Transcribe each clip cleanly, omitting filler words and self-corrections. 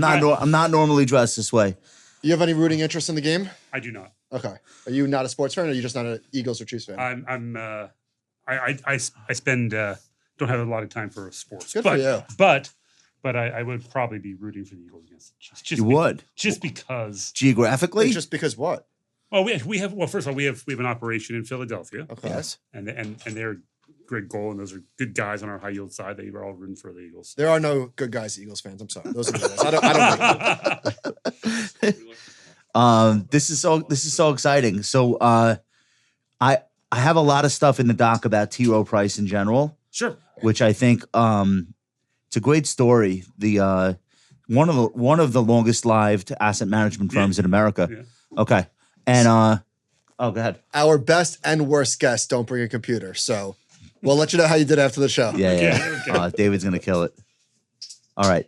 I'm not normally dressed this way. You have any rooting interest in the game? I do not. Okay. Are you not a sports fan, or are you just not an Eagles or Chiefs fan? I spend don't have a lot of time for sports. Good for you. But I would probably be rooting for the Eagles against the Chiefs. You would just because geographically. Just because what? Well, we have. Well, first of all, we have an operation in Philadelphia. Okay. Yes. And they're a great goal, and those are good guys on our high yield side. They were all rooting for the Eagles. There are no good guys, Eagles fans. I'm sorry. Those are the Eagles. I don't like them. This is so exciting. So I have a lot of stuff in the doc about T. Rowe Price in general. Sure. Which I think it's a great story. The one of the longest lived asset management firms in America. Yeah. Okay. And go ahead. Our best and worst guests don't bring a computer, so we'll let you know how you did after the show. Yeah. Okay. David's gonna kill it. All right.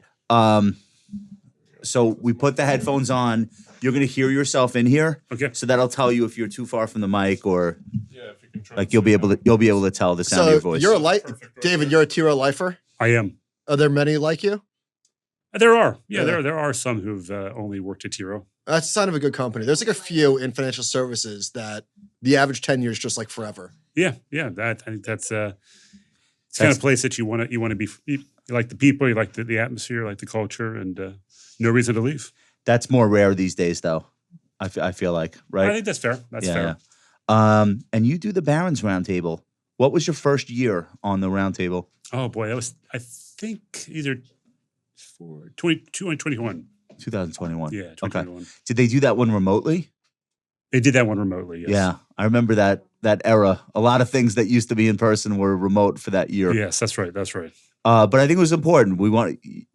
So we put the headphones on. You're gonna hear yourself in here. Okay. So that'll tell you if you're too far from the mic or If you can try like you'll be able to tell the sound of your voice. You're David, you're a T. Rowe lifer? I am. Are there many like you? There are. Yeah. There are some who've only worked at T. Rowe. That's a sign of a good company. There's like a few in financial services that the average tenure is just like forever. Yeah. I think that's it's kind of place that you want to be. You like the people, you like the atmosphere, you like the culture, and no reason to leave. That's more rare these days, though. I feel like, right? I think that's fair. That's fair. Yeah. And you do the Barron's Roundtable. What was your first year on the Roundtable? Oh boy, that was I think either 2021. 2021. Yeah, 2021. Okay. Did they do that one remotely? They did that one remotely. Yes. Yeah, I remember that era. A lot of things that used to be in person were remote for that year. Yes, that's right. That's right. But I think it was important. You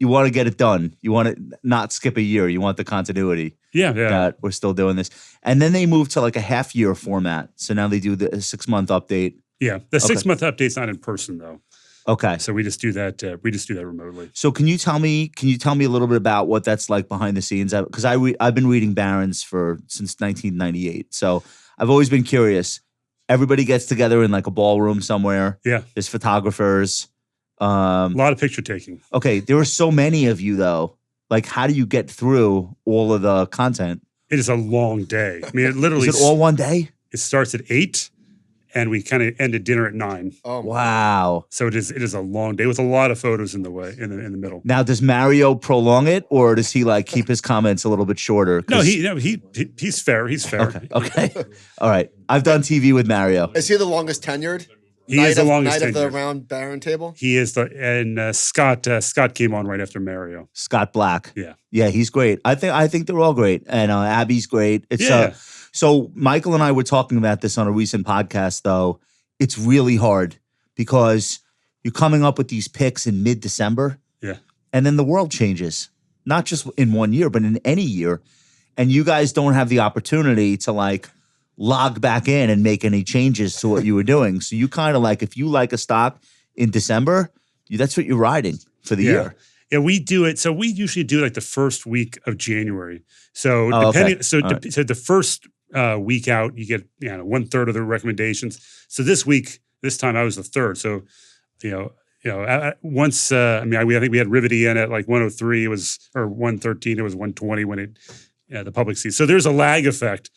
want to get it done. You want to not skip a year. You want the continuity. Yeah. That we're still doing this. And then they moved to like a half year format. So now they do the 6-month update. Yeah, the 6-month update's not in person though. Okay. So we just do that. We just do that remotely. So can you tell me a little bit about what that's like behind the scenes? Because I've been reading Barron's since 1998. So I've always been curious. Everybody gets together in like a ballroom somewhere. Yeah. There's photographers. A lot of picture taking. Okay. There are so many of you though. Like, how do you get through all of the content? It is a long day. I mean, it literally Is it all one day? It starts at 8. And we kind of ended dinner at 9. Oh wow! So it is a long day with a lot of photos in the middle. Now, does Mario prolong it, or does he like keep his comments a little bit shorter? No, he's fair. He's fair. Okay. All right. I've done TV with Mario. Is he the longest tenured? He is the longest night of the tenured. round Barron table. He is Scott came on right after Mario. Scott Black. Yeah, he's great. I think they're all great, and Abby's great. It's So Michael and I were talking about this on a recent podcast, though. It's really hard because you're coming up with these picks in mid-December. Yeah. And then the world changes, not just in one year, but in any year. And you guys don't have the opportunity to like log back in and make any changes to what you were doing. So you kind of like, if you like a stock in December, that's what you're riding for the year. Yeah, we do it. So we usually do like the first week of January. So okay. So the first week out, you get 1/3 of the recommendations. So this time I was the third. So once I think we had Rivety in at like 103. It was or 113. It was 120 when the public sees. So there's a lag effect.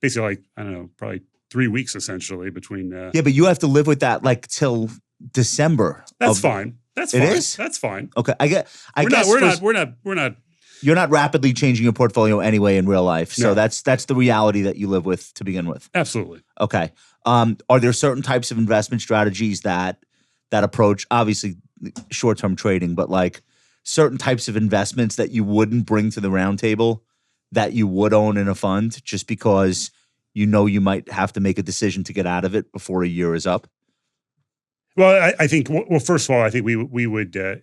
Basically like I don't know, probably 3 weeks essentially between. Yeah, but you have to live with that like till December. That's fine. That's fine. It is? That's fine. Okay, We're not. You're not rapidly changing your portfolio anyway in real life. So No. that's the reality that you live with to begin with. Absolutely. Okay. Are there certain types of investment strategies that approach, obviously short-term trading, but like certain types of investments that you wouldn't bring to the round table that you would own in a fund just because you might have to make a decision to get out of it before a year is up? Well, I think, first of all, I think we would,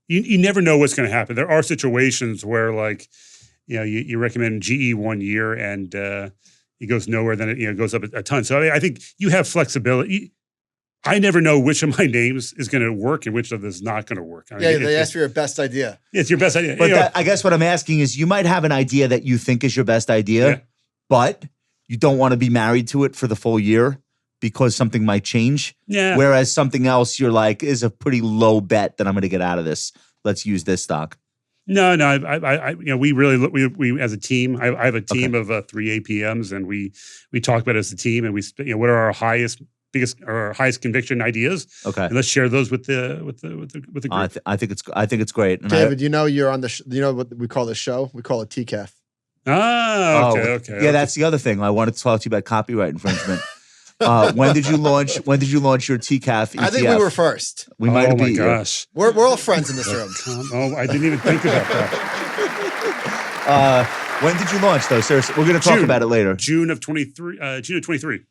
you never know what's going to happen. There are situations where like, you recommend GE 1 year and it goes nowhere, then it goes up a ton. So I think you have flexibility. I never know which of my names is going to work and which of them is not going to work. They asked for your best idea. It's your best idea. But I guess what I'm asking is you might have an idea that you think is your best idea, but you don't want to be married to it for the full year because something might change. Yeah. Whereas something else you're like is a pretty low bet that I'm going to get out of this. Let's use this stock. No, we really look. We as a team. I have a team of 3 APMs, and we talk about it as a team, and we what are our highest conviction ideas. Okay, and let's share those with the group. I think it's great. And David, you're on the. You know what we call the show? We call it TCAF. Okay. Yeah, that's the other thing. I wanted to talk to you about copyright infringement. When did you launch your TCAF ETF? I think we were first. We might have beat you. Gosh. We're all friends in this room. I didn't even think about that. When did you launch though? Seriously, we're going to talk about it later. June of 23.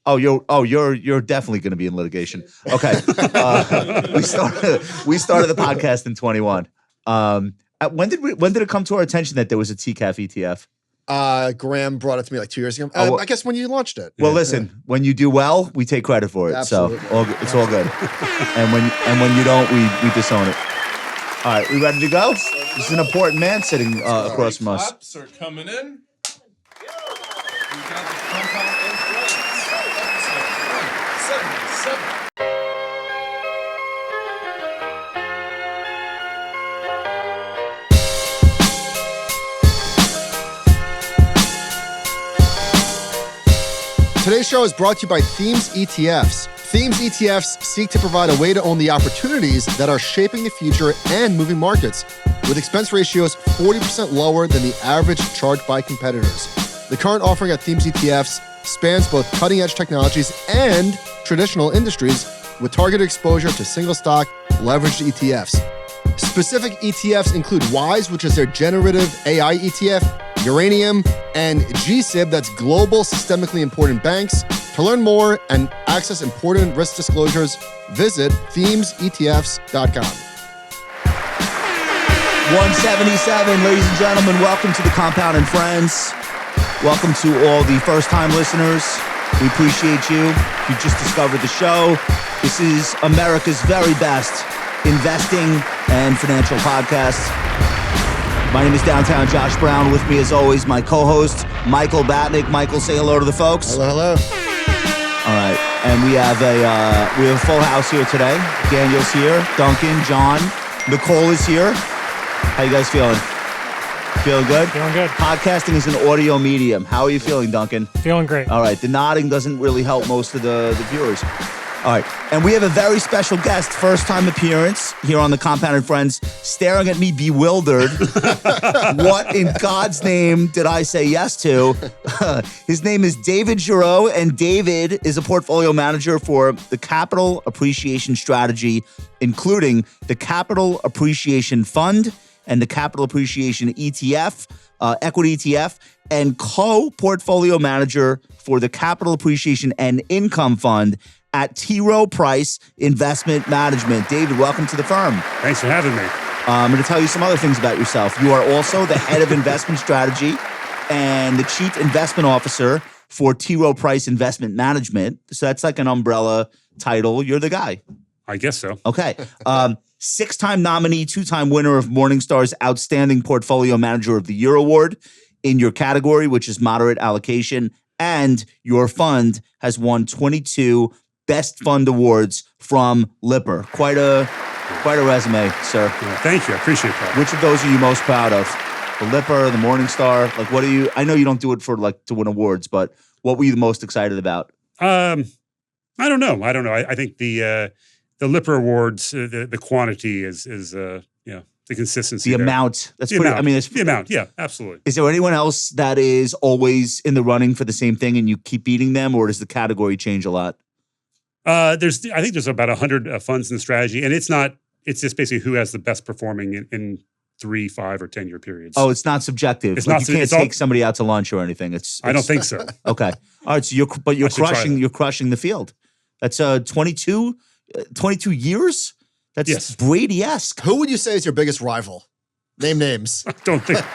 Oh, you're definitely going to be in litigation. Okay. We started the podcast in 21. When did it come to our attention that there was a TCAF ETF? Graham brought it to me like 2 years ago. I guess when you launched it. Well, listen, when you do well, we take credit for it. Absolutely. So it's all good. and when you don't, we disown it. All right, we ready to go? This is an important man sitting across from us. Claps are coming in. We got the compound and friends. Episode 177. Today's show is brought to you by Themes ETFs. Themes ETFs seek to provide a way to own the opportunities that are shaping the future and moving markets, with expense ratios 40% lower than the average charged by competitors. The current offering at Themes ETFs spans both cutting-edge technologies and traditional industries, with targeted exposure to single stock leveraged ETFs. Specific ETFs include WISE, which is their generative AI ETF, Uranium, and GSIB, that's Global Systemically Important Banks. To learn more and access important risk disclosures, visit themesetfs.com. 177, ladies and gentlemen, welcome to the Compound and Friends. Welcome to all the first-time listeners. We appreciate you. If you just discovered the show, this is America's very best investing and financial podcast. My name is Downtown Josh Brown. With me, as always, my co-host, Michael Batnick. Michael, say hello to the folks. Hello. All right, and we have a full house here today. Daniel's here, Duncan, John, Nicole is here. How you guys feeling? Feeling good? Feeling good. Podcasting is an audio medium. How are you feeling, Duncan? Feeling great. All right, the nodding doesn't really help most of the viewers. All right, and we have a very special guest, first-time appearance here on the Compound and Friends, staring at me bewildered. What in God's name did I say yes to? His name is David Giroux, and David is a portfolio manager for the Capital Appreciation Strategy, including the Capital Appreciation Fund and the Capital Appreciation ETF, equity ETF, and co-portfolio manager for the Capital Appreciation and Income Fund at Rowe Price Investment Management. David, welcome to the firm. Thanks for having me. I'm going to tell you some other things about yourself. You are also the head of investment strategy and the chief investment officer for Rowe Price Investment Management. So that's like an umbrella title. You're the guy. I guess so. Okay. 6-time nominee, 2-time winner of Morningstar's Outstanding Portfolio Manager of the Year Award in your category, which is moderate allocation. And your fund has won 22 Best Fund Awards from Lipper. Quite a resume, sir. Yeah, thank you. I appreciate that. Which of those are you most proud of? The Lipper, the Morningstar? Like, what are you? I know you don't do it for like to win awards, but what were you the most excited about? I don't know. I think the Lipper Awards, the quantity is the consistency. The there. amount. That's the pretty. amount. I mean, it's the amount. Yeah, absolutely. Is there anyone else that is always in the running for the same thing, and you keep beating them, or does the category change a lot? I think there's about 100 funds in the strategy, and it's just basically who has the best performing in 3, 5, or 10 year periods. Oh, it's not subjective. It's like not. You can't take somebody out to lunch or anything. I don't think so. Okay. All right. So you're crushing the field. That's 22 years. That's yes. Brady-esque. Who would you say is your biggest rival? Name names. I don't think.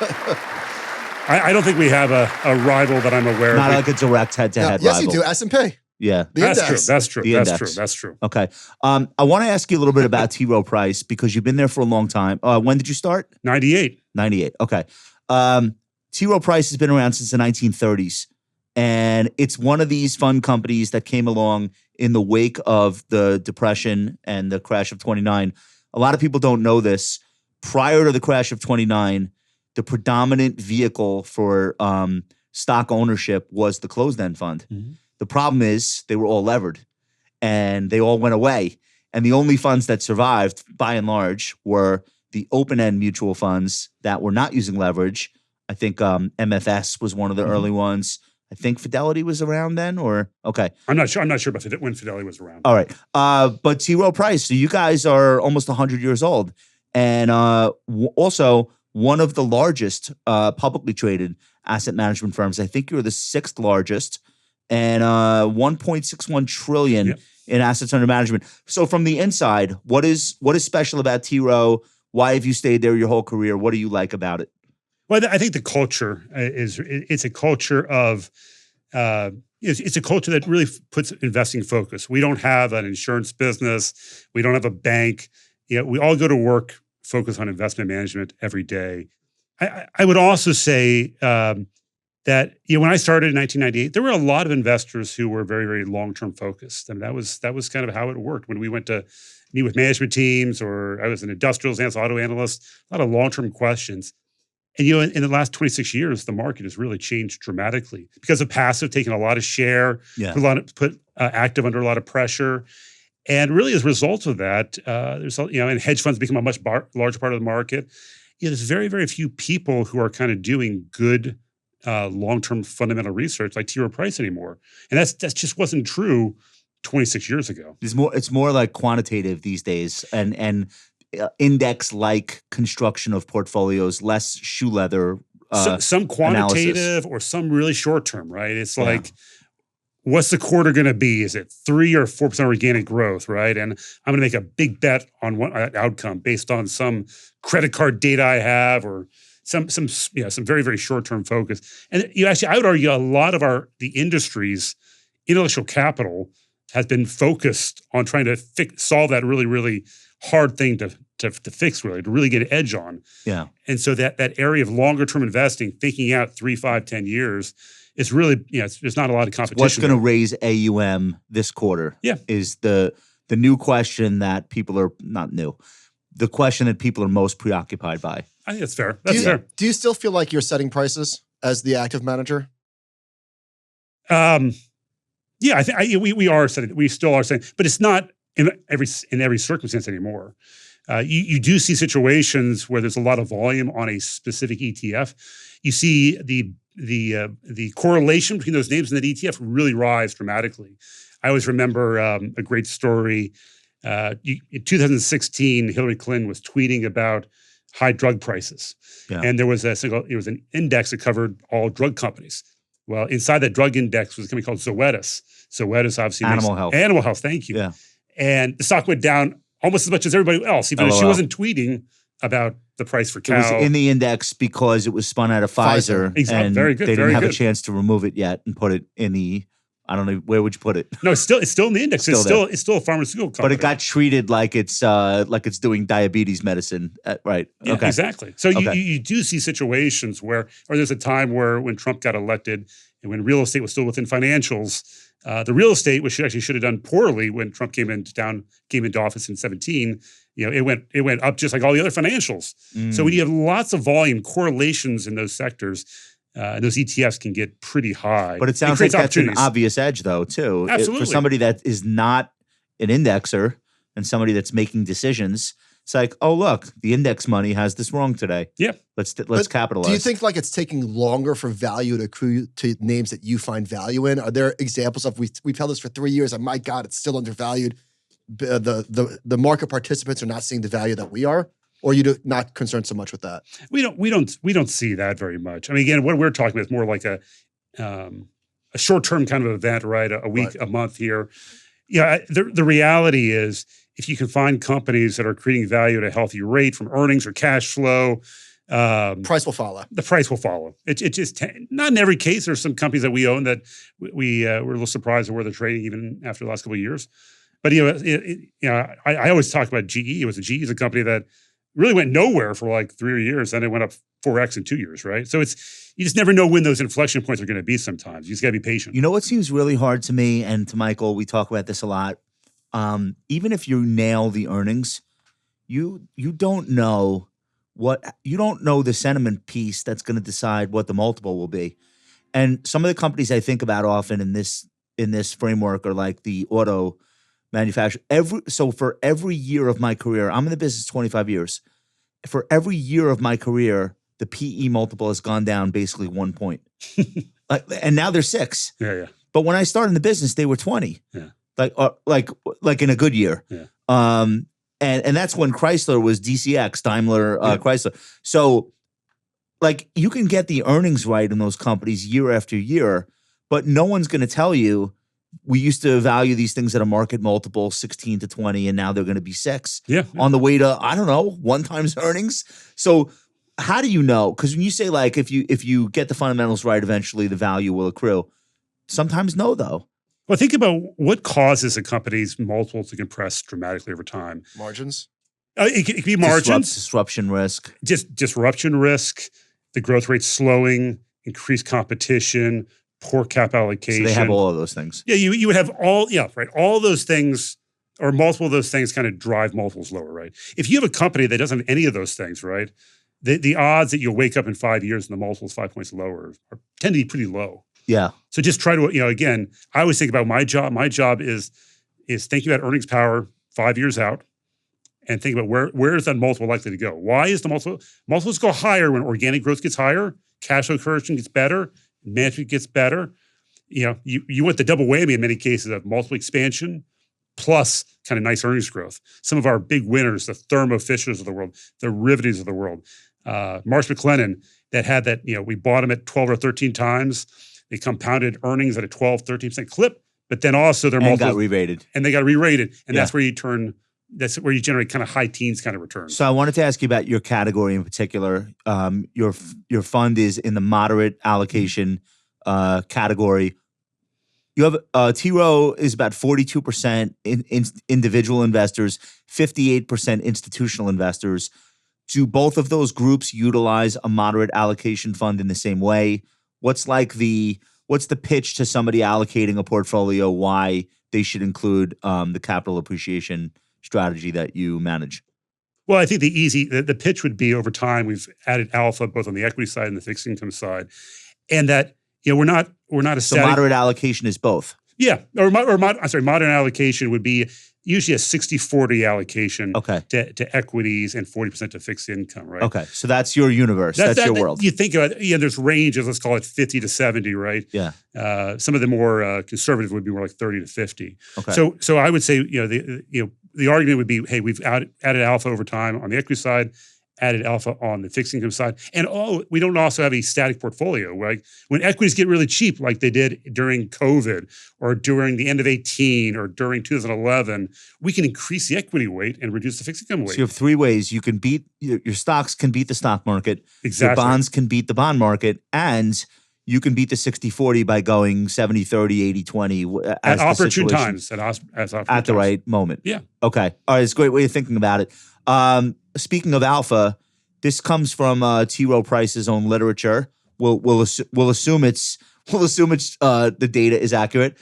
I don't think we have a rival that I'm aware of. Not like a direct head-to-head rival. Yes, you do. S&P. Yeah. That's true. Okay. I want to ask you a little bit about Rowe Price because you've been there for a long time. When did you start? 98. Okay. Rowe Price has been around since the 1930s. And it's one of these fund companies that came along in the wake of the Depression and the crash of 29. A lot of people don't know this, prior to the crash of 29, the predominant vehicle for stock ownership was the closed-end fund. Mm-hmm. The problem is they were all levered, and they all went away. And the only funds that survived, by and large, were the open-end mutual funds that were not using leverage. I think MFS was one of the early ones. I think Fidelity was around then, or okay. I'm not sure about when Fidelity was around. All right. But T. Rowe Price, so you guys are almost 100 years old. And also one of the largest publicly traded asset management firms. I think you're the 6th largest, and 1.61 trillion in assets under management. So from the inside, what is special about T. Rowe? Why have you stayed there your whole career? What do you like about it? Well, I think the culture it's a culture of it's a culture that really puts investing focus. We don't have an insurance business. We don't have a bank. We all go to work focused on investment management every day. I would also say that when I started in 1998, there were a lot of investors who were very, very long-term focused. I mean, that was kind of how it worked. When we went to meet with management teams, or I was an industrials analyst, auto analyst, a lot of long-term questions. And in the last 26 years, the market has really changed dramatically because of passive taking a lot of share, put active under a lot of pressure. And really, as a result of that, and hedge funds become a much larger part of the market. There's very, very few people who are kind of doing good long-term fundamental research like T. Rowe Price anymore. And that just wasn't true 26 years ago. It's more like quantitative these days, and index-like construction of portfolioos, less shoe leather. Some quantitative analysis. Or some really short-term, right? It's like, what's the quarter going to be? Is it 3 or 4% organic growth, right? And I'm going to make a big bet on one outcome based on some credit card data I have, or some very, very short-term focus. And I would argue a lot of the industry's intellectual capital has been focused on trying to solve that really, really hard thing to fix, really, to really get an edge on. Yeah. And so that area of longer-term investing, thinking out 3, 5, 10 years, it's really, there's not a lot of competition. What's going to raise AUM this quarter is the new question that people are not new. The question that people are most preoccupied by. I think that's fair. Do you still feel like you're setting prices as the active manager? Yeah, I think we are setting. We still are setting, but it's not in every circumstance anymore. You do see situations where there's a lot of volume on a specific ETF. You see the correlation between those names and that ETF really rise dramatically. I always remember a great story. In 2016, Hillary Clinton was tweeting about high drug prices, and there was an index that covered all drug companies. Well, inside that drug index was a company called Zoetis. Zoetis obviously Animal health. Animal health, thank you. Yeah. And the stock went down almost as much as everybody else, even though she wasn't tweeting about the price for cow. It was in the index because it was spun out of Pfizer. Exactly. And very good. They didn't very have good. a chance to remove it yet and put it in the, I don't know, where would you put it? No, it's still in the index. It's still a pharmaceutical company. But it got treated like it's doing diabetes medicine, right? Yeah, okay. Exactly. So you do see situations where, or there's a time where when Trump got elected and when real estate was still within financials, the real estate, which should have done poorly when Trump came into office in 2017, it went up just like all the other financials. So when you have lots of volume, correlations in those sectors, those ETFs can get pretty high. But it sounds like that's an obvious edge, though, too. Absolutely. For somebody that is not an indexer and somebody that's making decisions, it's like, oh, look, the index money has this wrong today. Yeah. Let's capitalize. Do you think like it's taking longer for value to accrue to names that you find value in? Are there examples of we've held this for 3 years and my God, it's still undervalued? The market participants are not seeing the value that we are? Or you not concerned so much with that? We don't see that very much. I mean, again, what we're talking about is more like a short-term kind of event, right? A week, a month here. Yeah, the reality is if you can find companies that are creating value at a healthy rate from earnings or cash flow, price will follow. The price will follow. It just not in every case. There's some companies that we own that we're a little surprised at where they're trading even after the last couple of years. But I always talk about GE. GE is a company that really went nowhere for like 3 years, and it went up 4x in 2 years, right? So you just never know when those inflection points are going to be sometimes. You just got to be patient. You know what seems really hard to me and to Michael, we talk about this a lot. Even if you nail the earnings, you don't know you don't know the sentiment piece that's going to decide what the multiple will be. And some of the companies I think about often in this framework are like the auto manufacturer. So for every year of my career, I'm in the business 25 years. For every year of my career, the PE multiple has gone down basically 1 point. And now they're 6. Yeah. But when I started in the business, they were 20. Yeah. Like in a good year. Yeah. And that's when Chrysler was DCX, Daimler, Chrysler. So like you can get the earnings right in those companies year after year, but no one's going to tell you we used to value these things at a market multiple 16 to 20, and now they're going to be 6 on the way to, I don't know, 1 times earnings. So how do you know? Because when you say like if you get the fundamentals right, eventually the value will accrue. Sometimes no, though. Well, think about what causes a company's multiple to compress dramatically over time. Margins? It could be margins. Disruption risk. Just disruption risk, the growth rate slowing, increased competition, poor cap allocation. So they have all of those things. Yeah, you would have all those things or multiple of those things kind of drive multiples lower, right? If you have a company that doesn't have any of those things, right, the odds that you'll wake up in 5 years and the multiple's 5 points lower tend to be pretty low. Yeah. So just try to, again, I always think about my job. My job is thinking about earnings power 5 years out and think about where is that multiple likely to go? Why is the multiples go higher when organic growth gets higher, cash flow conversion gets better, management gets better. You want the double whammy in many cases of multiple expansion plus kind of nice earnings growth. Some of our big winners, the Thermo Fishers of the world, the Riveti's of the world, Marsh McLennan that had that, we bought them at 12 or 13 times. They compounded earnings at a 12, 13% clip, but then also their multiples got re-rated. And they got re-rated. And that's where you generate kind of high teens kind of returns. So I wanted to ask you about your category in particular. Your fund is in the moderate allocation category. You have T. Rowe is about 42% in individual investors, 58% institutional investors. Do both of those groups utilize a moderate allocation fund in the same way? What's the pitch to somebody allocating a portfolio? Why they should include the capital appreciation strategy that you manage? Well, I think the pitch would be over time we've added alpha both on the equity side and the fixed income side, and that we're not a so moderate allocation is both. Yeah, modern allocation would be usually a 60-40 allocation to equities and 40% to fixed income, right? Okay, so that's your universe. That's your world. You think about there's ranges, let's call it 50 to 70, right? Yeah. Some of the more conservative would be more like 30 to 50. Okay. So I would say, the argument would be, hey, we've added alpha over time on the equity side, added alpha on the fixed income side. And we don't also have a static portfolio. Right? When equities get really cheap, like they did during COVID or during the end of 18 or during 2011, we can increase the equity weight and reduce the fixed income weight. So you have 3 ways. You can beat, your stocks can beat the stock market. Exactly. Your bonds can beat the bond market. And you can beat the 60-40 by going 70-30, 80-20. At opportune times. At the right moment. Yeah. Okay. All right. It's a great way of thinking about it. Speaking of alpha, this comes from T. Rowe Price's own literature. We'll assume it's the data is accurate.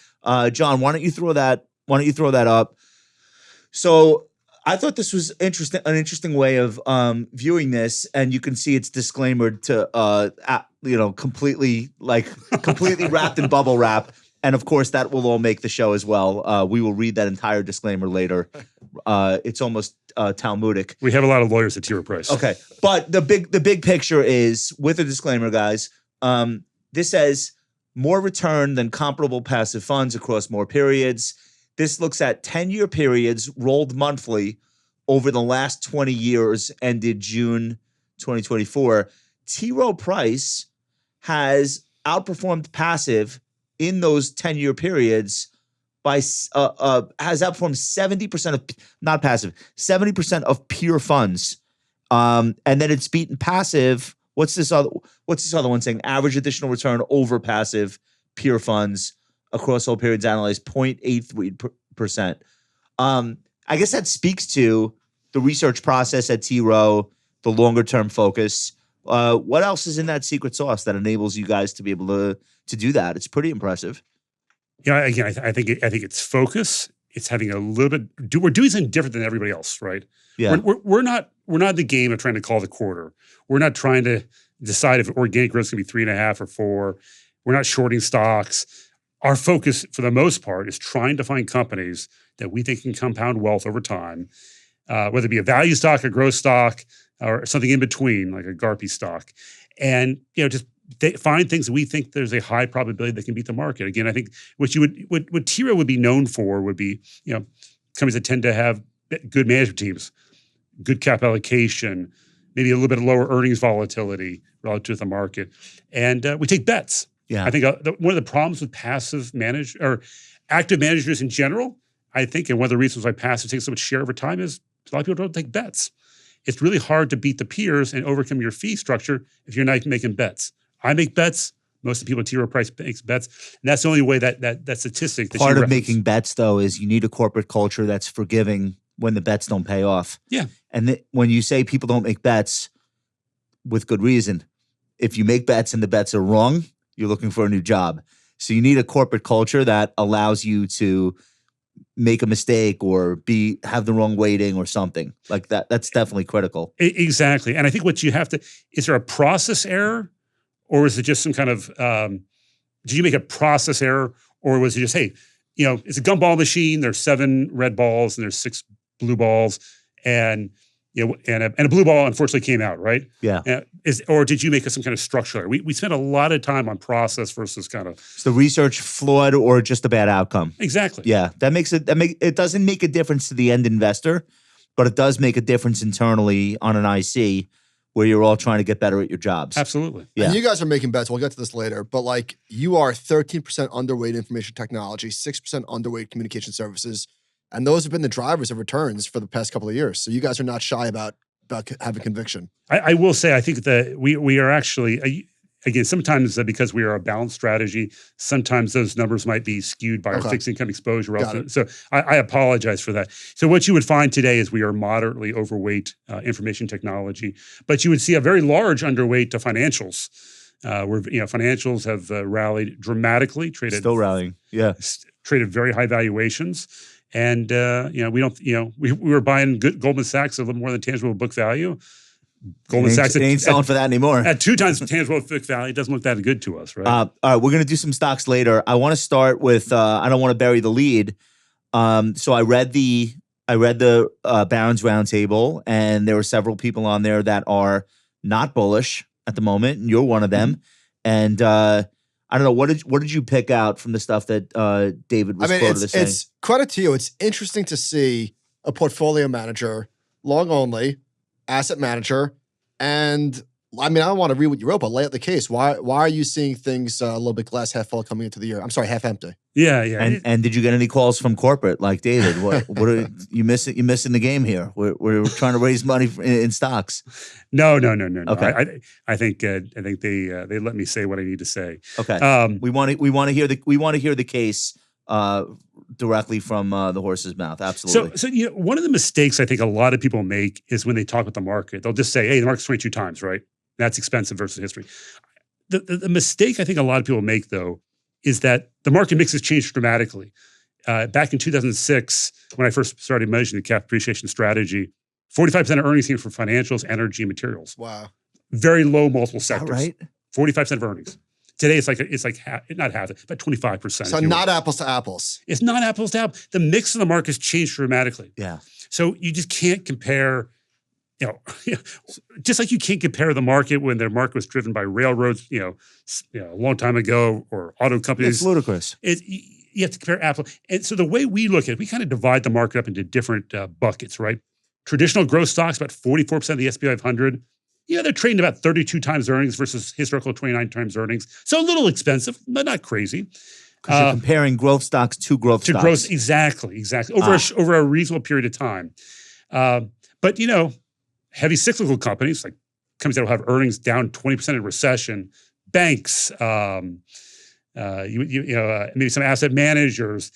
John, why don't you throw that up? So I thought this was an interesting way of viewing this, and you can see it's disclaimered to completely wrapped in bubble wrap. And of course, that will all make the show as well. We will read that entire disclaimer later. It's almost Talmudic. We have a lot of lawyers at T. Rowe Price. Okay, but the big picture is with a disclaimer, guys. This says more return than comparable passive funds across more periods. This looks at 10-year periods rolled monthly over the last 20 years, ended June 2024. T. Rowe Price has outperformed passive in those 10-year periods by has outperformed 70% of not passive, 70% of pure funds, and then it's beaten passive. What's this other one saying? Average additional return over passive pure funds across all periods analyzed 0.83%. I guess that speaks to the research process at T. Rowe, the longer term focus. What else is in that secret sauce that enables you guys to be able to do that? It's pretty impressive. Yeah, again, I think it's focus it's having a little bit. We're doing something different than everybody else, right? Yeah. We're not in the game of trying to call the quarter. We're not trying to decide if organic growth is going to be 3.5 or 4. We're not shorting stocks. Our focus, for the most part, is trying to find companies that we think can compound wealth over time, whether it be a value stock, a growth stock, or something in between, like a GARPy stock, and just find things that we think there's a high probability that can beat the market. Again, I think what T. Rowe would be known for would be companies that tend to have good management teams, good cap allocation, maybe a little bit of lower earnings volatility relative to the market, and we take bets. Yeah. I think one of the problems with active managers in general, I think, and one of the reasons why passive takes so much share over time is a lot of people don't take bets. It's really hard to beat the peers and overcome your fee structure if you're not making bets. I make bets. Most of the people at T. Rowe Price makes bets. And that's the only way that statistic that Part of making bets, though, is you need a corporate culture that's forgiving when the bets don't pay off. Yeah. And when you say people don't make bets, with good reason. If you make bets and the bets are wrong, you're looking for a new job. So you need a corporate culture that allows you to make a mistake or have the wrong weighting or something like that. That's definitely critical. Exactly. And I think what you have to, is there a process error, or is it just some kind of, did you make a process error, or was it just, hey, it's a gumball machine, there's 7 red balls and there's 6 blue balls, and and a blue ball unfortunately came out, right? Yeah. Or did you make some kind of structure error? We spent a lot of time on process versus kind of. Is the research flawed or just a bad outcome? Exactly. Yeah. It doesn't make a difference to the end investor, but it does make a difference internally on an IC where you're all trying to get better at your jobs. Absolutely. Yeah. And you guys are making bets. We'll get to this later. But you are 13% underweight information technology, 6% underweight communication services. And those have been the drivers of returns for the past couple of years. So you guys are not shy about having conviction. I will say, I think that we are actually, again, sometimes because we are a balanced strategy, sometimes those numbers might be skewed by our fixed income exposure. So I apologize for that. So what you would find today is we are moderately overweight information technology, but you would see a very large underweight to financials. Where financials have rallied dramatically, Still rallying. Yeah. Traded very high valuations. And we don't. We were buying Goldman Sachs a little more than tangible book value. Goldman Sachs ain't selling for that anymore. At 2 times tangible book value, it doesn't look that good to us, right? All right, we're gonna do some stocks later. I want to start with. I don't want to bury the lead. So I read the Barron's Roundtable, and there were several people on there that are not bullish at the moment, and you're one of them. And I don't know, what did you pick out from the stuff that David was quoted as saying? It's credit to you. It's interesting to see a portfolio manager, long only, asset manager, and I don't want to read what you wrote, but lay out the case. Why are you seeing things a little bit glass half full coming into the year? I'm sorry, half empty. Yeah. And did you get any calls from corporate like David? What are you missing? You're missing the game here. We're trying to raise money in stocks. No. Okay. I think they let me say what I need to say. Okay. We want to hear the case directly from the horse's mouth. Absolutely. So one of the mistakes I think a lot of people make is when they talk about the market, they'll just say, "Hey, the market's 22 times, right? That's expensive versus history." The mistake I think a lot of people make, though, is that the market mix has changed dramatically. Back in 2006, when I first started measuring the cap appreciation strategy, 45% of earnings came from financials, energy, and materials. Wow. Very low multiple sectors. All right. 45% of earnings. Today, it's like half, not half, but 25%. So not apples to apples. It's not apples to apples. The mix of the market has changed dramatically. Yeah. So you just can't compare, just like you can't compare the market when the market was driven by railroads, a long time ago, or auto companies. It's ludicrous. You have to compare apples. And so the way we look at it, we kind of divide the market up into different buckets, right? Traditional growth stocks, about 44% of the S&P 500. They're trading about 32 times earnings versus historical 29 times earnings. So a little expensive, but not crazy. Because you're comparing growth stocks to growth stocks. Growth, exactly. Over a reasonable period of time. But heavy cyclical companies, like companies that will have earnings down 20% in recession, banks, maybe some asset managers,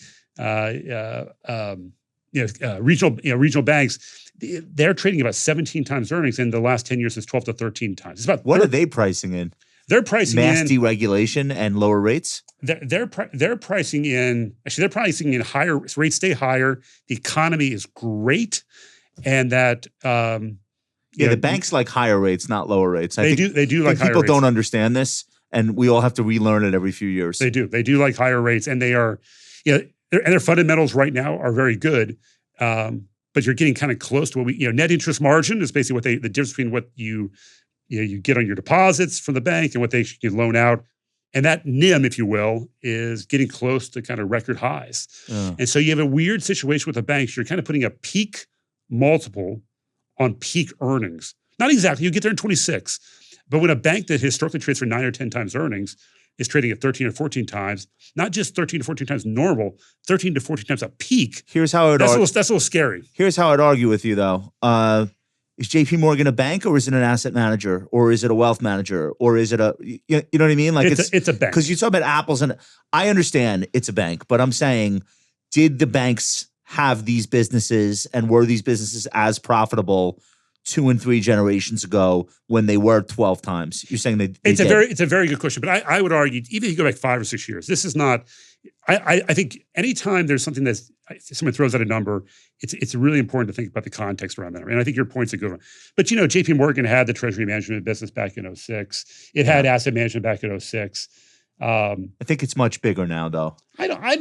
regional banks. They're trading about 17 times earnings, and the last 10 years is 12 to 13 times. It's about what are they pricing in? They're pricing mass in deregulation and lower rates. they're pricing in. Actually, they're pricing in higher rates. Stay higher. The economy is great, and that The banks like higher rates, not lower rates. They do like higher people rates. don't understand this, and we all have to relearn it every few years. They do like higher rates, and they are, their fundamentals right now are very good. But you're getting kind of close to what net interest margin is basically the difference between what you get on your deposits from the bank and what they loan out. And that NIM, if you will, is getting close to kind of record highs. And so you have a weird situation with the banks. You're kind of putting a peak multiple on peak earnings. Not exactly. You get there in 26. But when a bank that historically trades for 9 or 10 times earnings is trading at 13 or 14 times, not just 13 to 14 times normal, 13 to 14 times a peak. Here's how that's a little scary. Here's how I'd argue with you, though. Is JP Morgan a bank, or is it an asset manager, or is it a wealth manager, or is it you know what I mean? Like it's a bank. Because you talk about apples, and I understand it's a bank, but I'm saying, did the banks have these businesses, and were these businesses as profitable 2 and 3 generations ago when they were 12 times? You're saying they it's did. a very good question, but I would argue, even if you go back 5 or 6 years, this is not. I think anytime there's something that someone throws out a number, it's really important to think about the context around that. And I think your point's a good one. But JP Morgan had the treasury management business back in 06. It had asset management back in 06. I think it's much bigger now, though. I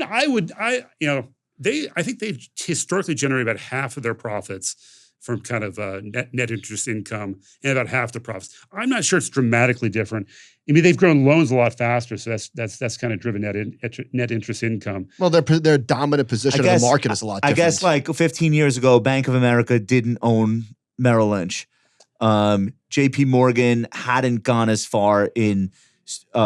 think they've historically generated about half of their profits from kind of net interest income, and about half the profits. I'm not sure it's dramatically different. I mean, they've grown loans a lot faster, so that's kind of driven net interest income. Well, their dominant position in the market is a lot different. I guess like 15 years ago, Bank of America didn't own Merrill Lynch. JP Morgan hadn't gone as far in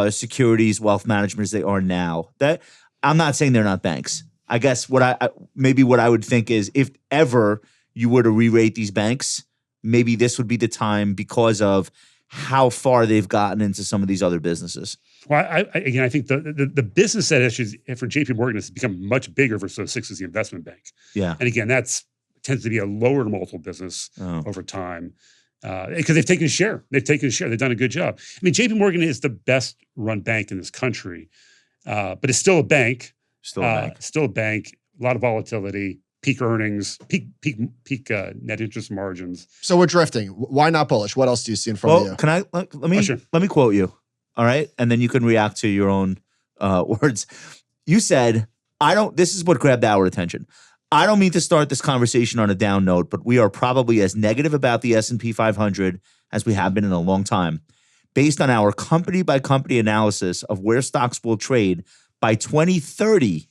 securities wealth management as they are now. That I'm not saying they're not banks. I guess what I would think is, if ever you were to re-rate these banks, maybe this would be the time, because of how far they've gotten into some of these other businesses. Well, I think the business set issues for JP Morgan has become much bigger versus 06 as the investment bank. Yeah. And again, tends to be a lower multiple business over time because they've taken share. They've done a good job. I mean, JP Morgan is the best run bank in this country, but it's still a bank. Still a bank. A lot of volatility. Peak earnings, peak net interest margins. So we're drifting. Why not bullish? What else do you see in front of you? Can let me quote you, all right? And then you can react to your own words. You said, this is what grabbed our attention. I don't mean to start this conversation on a down note, but we are probably as negative about the S&P 500 as we have been in a long time. Based on our company-by-company analysis of where stocks will trade by 2030,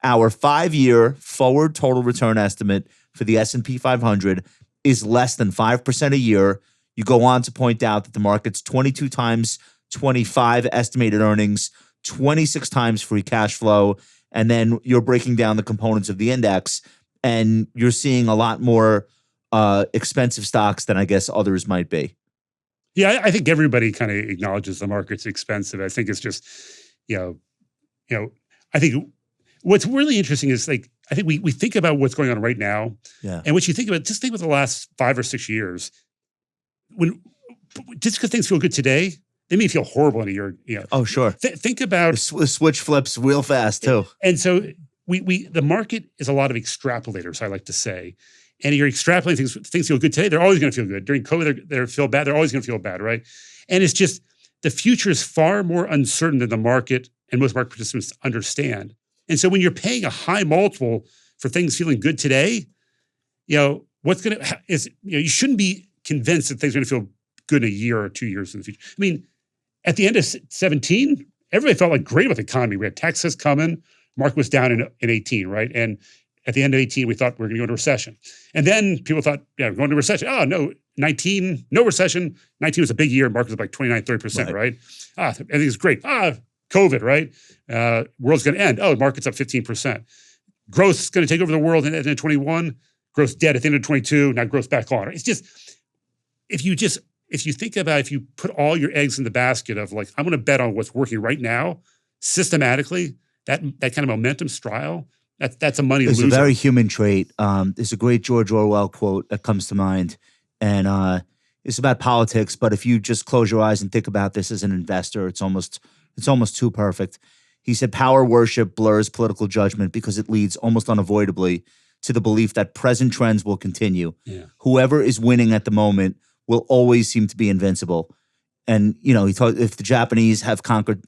our 5-year forward total return estimate for the S&P 500 is less than 5% a year. You go on to point out that the market's 22 times 25 estimated earnings, 26 times free cash flow, and then you're breaking down the components of the index, and you're seeing a lot more expensive stocks than I guess others might be. Yeah, I think everybody kind of acknowledges the market's expensive. I think it's just, I think what's really interesting is, like, I think we think about what's going on right now. Yeah. And what you think about, just think about the last 5 or 6 years. Just because things feel good today, they may feel horrible in a year. Oh, sure. Think about the switch flips real fast too. And so the market is a lot of extrapolators, I like to say. And you're extrapolating things feel good today. They're always going to feel good. During COVID, they feel bad. They're always going to feel bad, right? And it's just, the future is far more uncertain than the market and most market participants understand. And so when you're paying a high multiple for things feeling good today, what's going to is, you shouldn't be convinced that things are going to feel good in a year or 2 years in the future. I mean, at the end of 17, everybody felt like great about the economy. We had Texas coming, market was down in 18, right? And at the end of 18, we thought we were going to go into recession. And then people thought, we're going into recession. Oh, no, 19, no recession. 19 was a big year. Market was like 29, 30%, right? Everything's great. COVID, right? World's going to end. Oh, the market's up 15%. Growth's going to take over the world at the end of 21. Growth's dead at the end of 22. Now growth's back on. It's just, if you think about, if you put all your eggs in the basket of, like, I'm going to bet on what's working right now, systematically, that kind of momentum style, that's a money loser. It's a very human trait. There's a great George Orwell quote that comes to mind. And it's about politics, but if you just close your eyes and think about this as an investor, it's almost too perfect. He said power worship blurs political judgment because it leads almost unavoidably to the belief that present trends will continue. Yeah. Whoever is winning at the moment will always seem to be invincible. And, he thought if the Japanese have conquered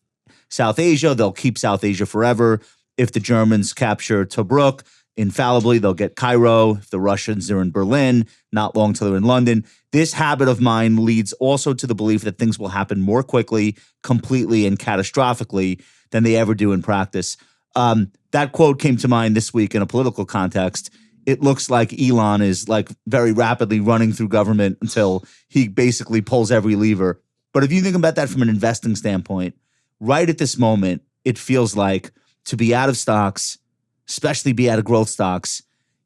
South Asia, they'll keep South Asia forever. If the Germans capture Tobruk, infallibly, they'll get Cairo. If the Russians are in Berlin, not long till they're in London. This habit of mine leads also to the belief that things will happen more quickly, completely, and catastrophically than they ever do in practice. That quote came to mind this week in a political context. It looks like Elon is like very rapidly running through government until he basically pulls every lever. But if you think about that from an investing standpoint, right at this moment, it feels like to be out of stocks, especially be out of growth stocks,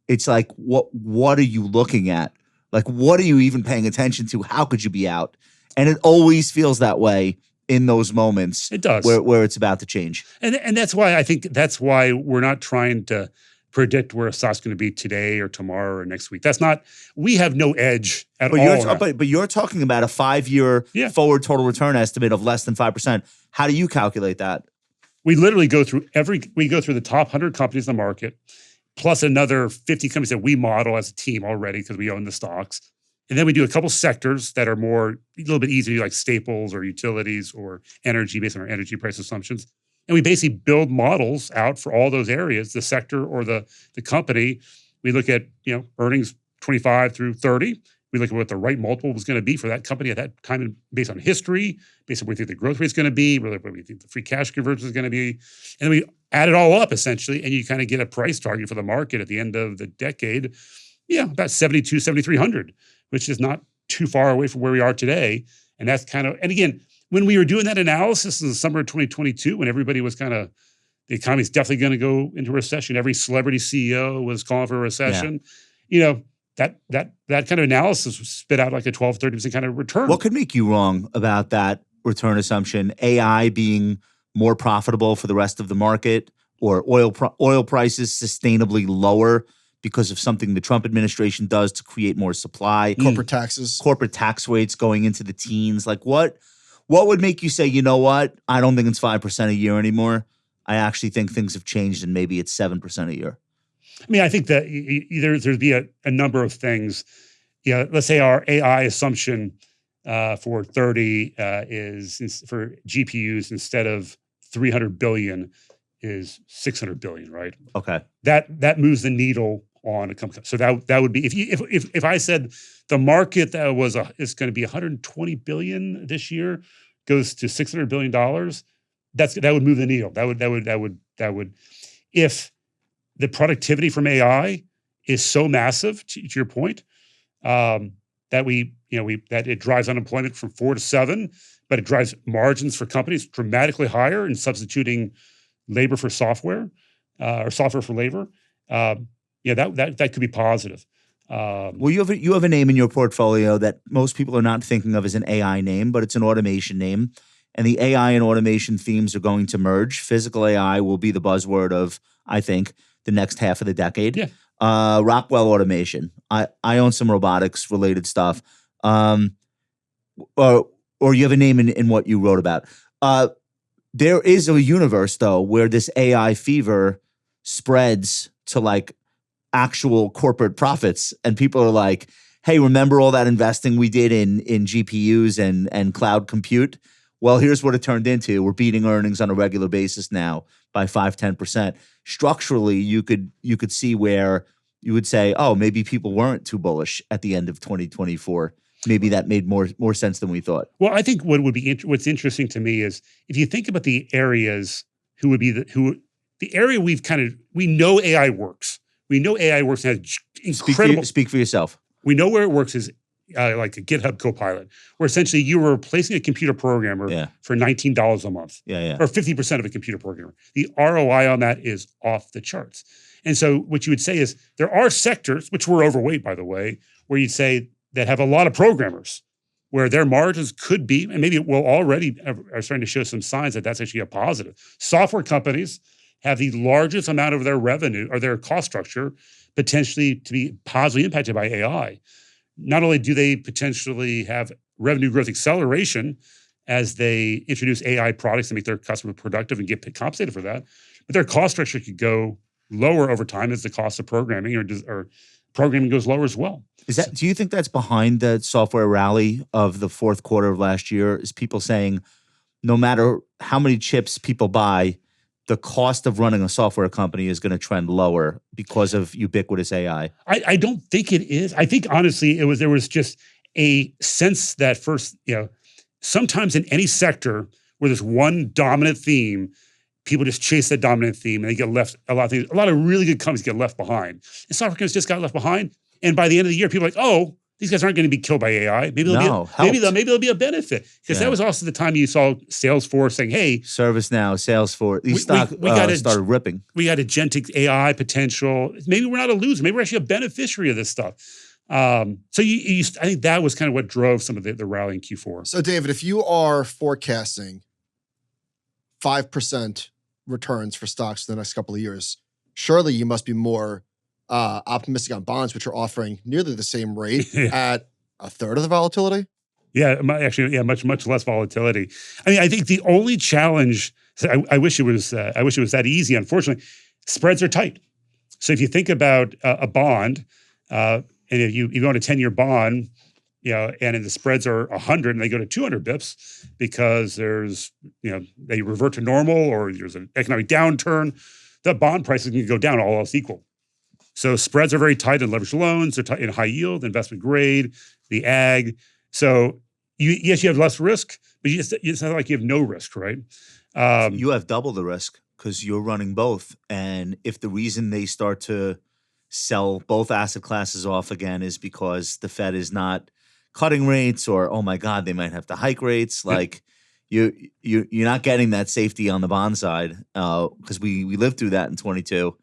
it's like, what are you looking at? Like, what are you even paying attention to? How could you be out? And it always feels that way in those moments. It does. Where it's about to change. And that's why we're not trying to predict where a stock's going to be today or tomorrow or next week. We have no edge at all. But you're talking about a 5-year forward total return estimate of less than 5%. How do you calculate that? We literally go through the top 100 companies in the market, plus another 50 companies that we model as a team already because we own the stocks. And then we do a couple sectors that are a little bit easier, like staples or utilities or energy based on our energy price assumptions. And we basically build models out for all those areas, the sector or the company. We look at, earnings 25 through 30. We look at what the right multiple was going to be for that company at that time based on history, based on what we think the growth rate is going to be, what we think the free cash conversion is going to be. And then we add it all up essentially, and you kind of get a price target for the market at the end of the decade. Yeah, about 7,300, which is not too far away from where we are today. And that's and again, when we were doing that analysis in the summer of 2022, when everybody was the economy's definitely going to go into a recession, every celebrity CEO was calling for a recession, that kind of analysis was spit out like a 12, 30% kind of return. What could make you wrong about that return assumption? AI being more profitable for the rest of the market, or oil prices sustainably lower because of something the Trump administration does to create more supply. Corporate taxes. Corporate tax rates going into the teens. Like what would make you say, you know what? I don't think it's 5% a year anymore. I actually think things have changed and maybe it's 7% a year. I mean, I think that there'd be a number of things. Let's say our AI assumption for 30 is for GPUs instead of 300 billion is 600 billion, right? Okay. That moves the needle on a company. So that would be if I said the market that is going to be 120 billion this year goes to 600 billion dollars, that would move the needle. That would if the productivity from AI is so massive, to your point, that it drives unemployment from 4 to 7, but it drives margins for companies dramatically higher in substituting labor for software or software for labor. That could be positive. Well, you have a name in your portfolio that most people are not thinking of as an AI name, but it's an automation name. And the AI and automation themes are going to merge. Physical AI will be the buzzword of, I think, the next half of the decade. Yeah. Rockwell Automation. I own some robotics related stuff. Or you have a name in what you wrote about. There is a universe though where this AI fever spreads to like actual corporate profits, and people are like, "Hey, remember all that investing we did in GPUs and cloud compute? Well, here's what it turned into. We're beating earnings on a regular basis now by 5-10%. Structurally, you could see where you would say, oh, maybe people weren't too bullish at the end of 2024. Maybe that made more sense than we thought. Well, I think what's interesting to me is if you think about the areas the area we know AI works. We know AI works and has incredible. Speak for yourself. We know where it works is like a GitHub Copilot, where essentially you were replacing a computer programmer for $19 a month, or 50% of a computer programmer. The ROI on that is off the charts. And so what you would say is there are sectors, which we're overweight, by the way, where you'd say that have a lot of programmers, where their margins could be, and maybe will already are starting to show some signs that that's actually a positive. Software companies have the largest amount of their revenue or their cost structure potentially to be positively impacted by AI. not only do they potentially have revenue growth acceleration as they introduce AI products to make their customers productive and get compensated for that, but their cost structure could go lower over time as the cost of programming or programming goes lower as well. Do you think that's behind the software rally of the fourth quarter of last year? Is people saying no matter how many chips people buy, the cost of running a software company is going to trend lower because of ubiquitous AI? I don't think it is. I think honestly, there was just a sense that first, sometimes in any sector where there's one dominant theme, people just chase that dominant theme and they get left. A lot of really good companies get left behind. And software companies just got left behind. And by the end of the year, people are like, oh, these guys aren't going to be killed by AI. Maybe there'll be a benefit. Because that was also the time you saw Salesforce saying, hey, ServiceNow, Salesforce, these stocks started ripping. We got agentic AI potential. Maybe we're not a loser. Maybe we're actually a beneficiary of this stuff. I think that was kind of what drove some of the rally in Q4. So David, if you are forecasting 5% returns for stocks for the next couple of years, surely you must be more optimistic on bonds, which are offering nearly the same rate at a third of the volatility. Yeah, actually, much less volatility. I mean, I think the only challenge. I wish it was that easy. Unfortunately, spreads are tight. So if you think about a bond, and if you own a 10-year bond, and if the spreads are 100 and they go to 200 bips because there's, they revert to normal or there's an economic downturn, the bond prices can go down, all else equal. So spreads are very tight in leveraged loans. They're tight in high yield, investment grade, the ag. So you have less risk, but it's not like you have no risk, right? You have double the risk because you're running both. And if the reason they start to sell both asset classes off again is because the Fed is not cutting rates, or oh my God, they might have to hike rates, like you're not getting that safety on the bond side because we lived through that in 22.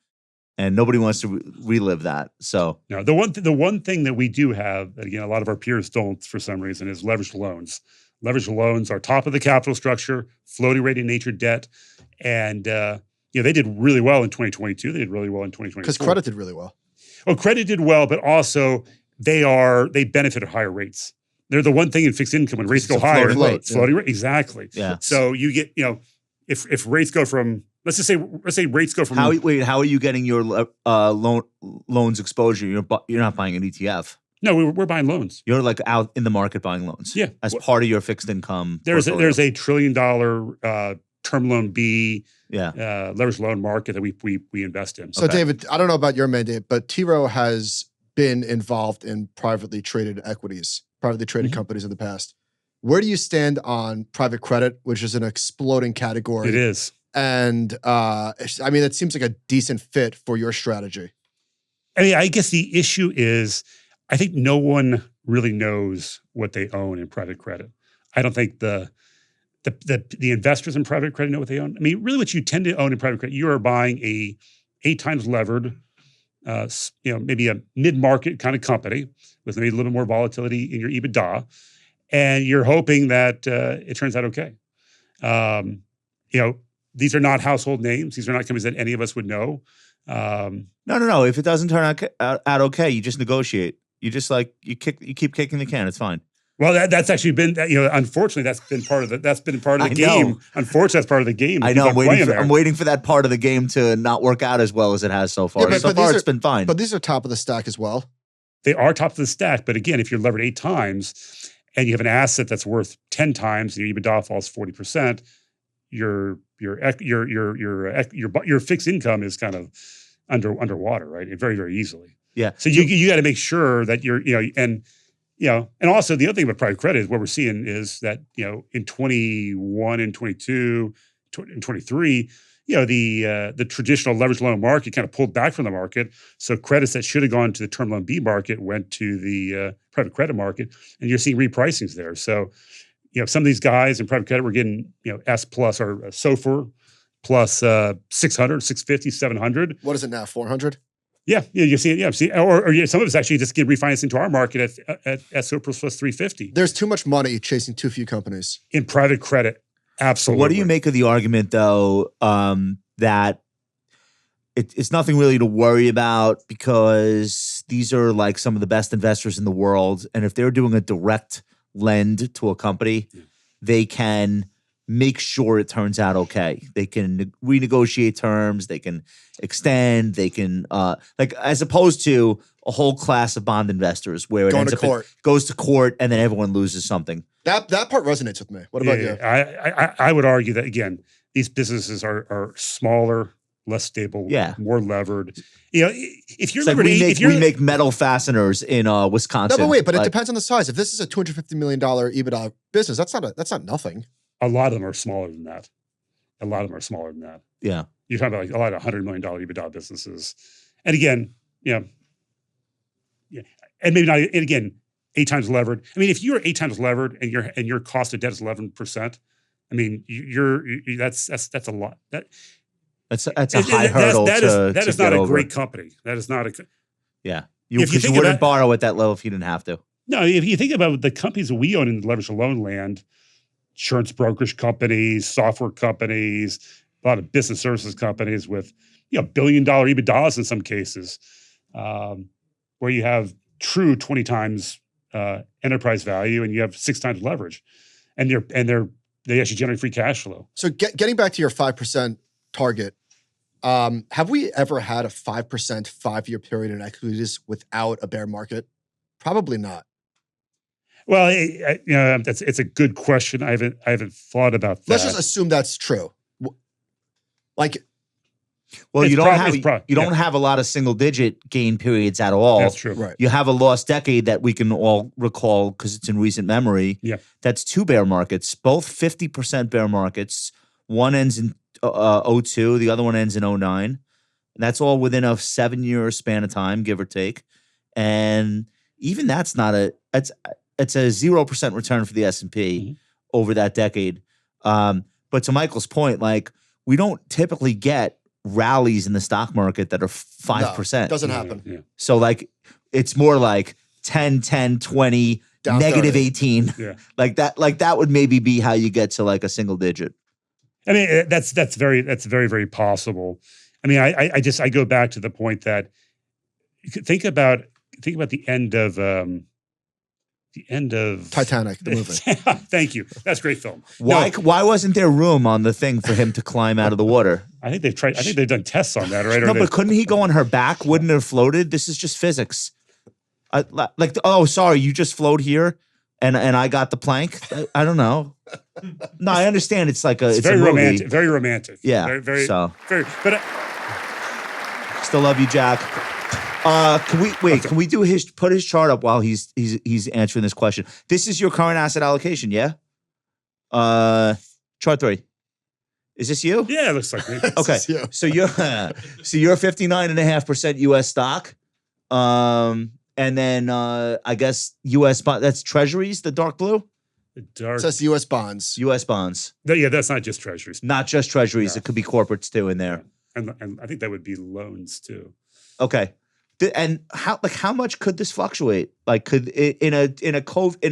And nobody wants to relive that. So no, the one thing that we do have that, again, a lot of our peers don't for some reason is leveraged loans. Leveraged loans are top of the capital structure, floating rate in nature debt, and they did really well in 2022. They did really well in 2024 because credit did really well. Well, credit did well, but also they benefit at higher rates. They're the one thing in fixed income when rates go higher. Floating rate, exactly. Yeah. So you get if rates go from let's say rates go from how are you getting your loans exposure? You're not buying an ETF. No, we're buying loans. You're like out in the market buying loans. Yeah, as part of your fixed income. There's a $1 trillion term loan B leveraged loan market that we invest in. So David, I don't know about your mandate, but T. Rowe has been involved in privately traded equities, privately traded companies in the past. Where do you stand on private credit, which is an exploding category? It is. And it seems like a decent fit for your strategy. I mean, I guess the issue is, I think no one really knows what they own in private credit. I don't think the investors in private credit know what they own. I mean, really what you tend to own in private credit, you are buying a 8 times levered, maybe a mid-market kind of company with maybe a little bit more volatility in your EBITDA. And you're hoping that it turns out okay. These are not household names. These are not companies that any of us would know. No. If it doesn't turn out okay, you just negotiate. You just you keep kicking the can. It's fine. Well, that's actually been unfortunately that's been part of the game. Unfortunately, that's part of the game. I know. I'm waiting for that part of the game to not work out as well as it has so far. Yeah, so far, it's been fine. But these are top of the stack as well. They are top of the stack. But again, if you're levered 8 times and you have an asset that's worth 10 times, and your EBITDA falls 40%, your fixed income is kind of underwater, right? Very, very easily. Yeah. So you got to make sure that and also the other thing about private credit is what we're seeing is that, in 21 and 22 and 23, the traditional leveraged loan market kind of pulled back from the market. So credits that should have gone to the term loan B market went to the private credit market, and you're seeing repricings there. So, some of these guys in private credit were getting, S plus or SOFR plus 600, 650, 700. What is it now, 400? Yeah, you see it. Yeah, or some of us actually just get refinanced into our market at SOFR plus 350. There's too much money chasing too few companies. In private credit, absolutely. What do you make of the argument, though, that it's nothing really to worry about because these are like some of the best investors in the world. And if they're doing a direct lend to a company, they can make sure it turns out okay. They can renegotiate terms, they can extend, they can like as opposed to a whole class of bond investors where it Going ends to up court. goes to court and then everyone loses something. That part resonates with me. What about you? I would argue that again, these businesses are smaller, less stable, more levered. You know, if you're It's like we make metal fasteners in Wisconsin. No, but wait, but it like, depends on the size. If this is a $250 million EBITDA business, that's not nothing. a lot of them are smaller than that. Yeah. You're talking about like a lot of $100 million EBITDA businesses. And again, and maybe not, and again, 8 times levered. I mean, if you're 8 times levered and your cost of debt is 11%, I mean, that's a lot. That's a high hurdle that is not a over. great company. That is not a. Yeah. Because you wouldn't borrow at that level if you didn't have to. No, if you think about the companies that we own in the leveraged loan land, insurance brokerage companies, software companies, a lot of business services companies with $1 billion EBITDAs in some cases, where you have true 20 times enterprise value and you have 6 times leverage, and they actually generate free cash flow. So getting back to your 5% target, have we ever had a 5% 5-year period in equities without a bear market? Probably not. Well, it's a good question. I haven't thought about that. Let's just assume that's true. Like, well, you don't have a lot of single digit gain periods at all. That's true. right. You have a lost decade that we can all recall because it's in recent memory. Yeah. That's 2 bear markets, both 50% bear markets. One ends in 02, the other one ends in 09. And that's all within a 7-year span of time, give or take. And even that's not it's a 0% return for the S&P over that decade. But to Michael's point, like we don't typically get rallies in the stock market that are 5%. No, doesn't happen. Yeah. So like it's more like 10, 10, 20, Down negative 30. 18. Yeah. Like that would maybe be how you get to like a single digit. I mean, that's very, very possible. I mean, I go back to the point that think about the end of Titanic, the movie. Thank you. That's a great film. Why wasn't there room on the thing for him to climb out of the water? I think they've tried. I think they've done tests on that, right? No, but couldn't he go on her back? Wouldn't it have floated? This is just physics. Sorry, you just float here, and I got the plank. I don't know. No, I understand. It's like it's very a movie. romantic. Very romantic. Yeah. Very, very, so very. But still love you, Jack. Can we do put his chart up while he's answering this question? This is your current asset allocation, yeah? Chart 3. Is this you? yeah, it looks like me. Okay. Yeah. So you're 59.5% US stock. And then I guess US bond, that's treasuries, the dark blue? The dark. It says U.S. bonds. US bonds. Yeah, that's not just treasuries. Not just treasuries. No. It could be corporates too in there. And I think that would be loans too. Okay. And how much could this fluctuate? Like could in a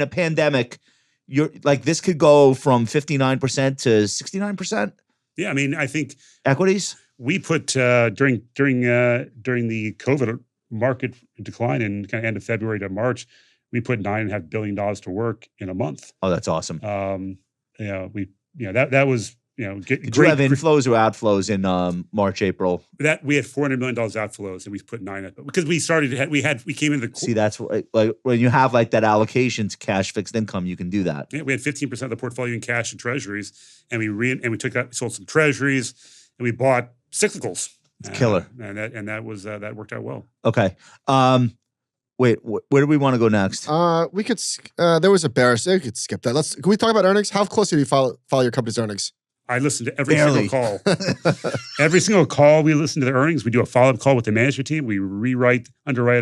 pandemic, this could go from 59% to 69%? Yeah, I mean, I think Equities? we put during the COVID market decline in kind of end of February to March, we put $9.5 billion to work in a month. Oh, that's awesome. That was Did you have inflows or outflows in March, April? That we had $400 million outflows, and we put because we came into the See, that's like when you have like that allocation to cash fixed income, you can do that. Yeah, we had 15% of the portfolio in cash and treasuries, and we sold some treasuries, and we bought cyclicals. It's killer. And that worked out well. Okay. Wait, where do we want to go next? We could. There was a bear. So we could skip that. Can we talk about earnings? How closely do you follow your company's earnings? I listen to every single call. Every single call, we listen to the earnings. We do a follow-up call with the management team. We underwrite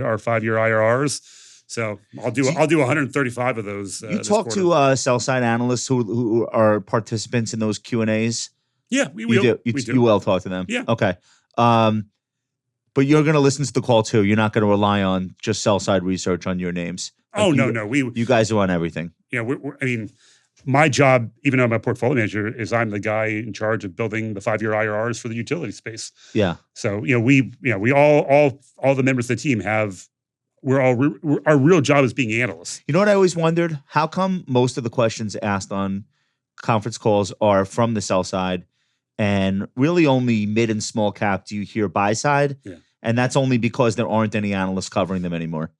our 5-year IRRs. So I'll do 135 of those. You talk to sell-side analysts who are participants in those Q&As? Yeah, we do. do. You will talk to them? Yeah. Okay. But you're going to listen to the call too. You're not going to rely on just sell-side research on your names. No. You guys are on everything. Yeah, my job, even though I'm a portfolio manager, is I'm the guy in charge of building the 5-year IRRs for the utility space. Yeah. So we all the members of the team have our real job is being analysts. You know what I always wondered? How come most of the questions asked on conference calls are from the sell side, and really only mid and small cap do you hear buy side? Yeah. And that's only because there aren't any analysts covering them anymore.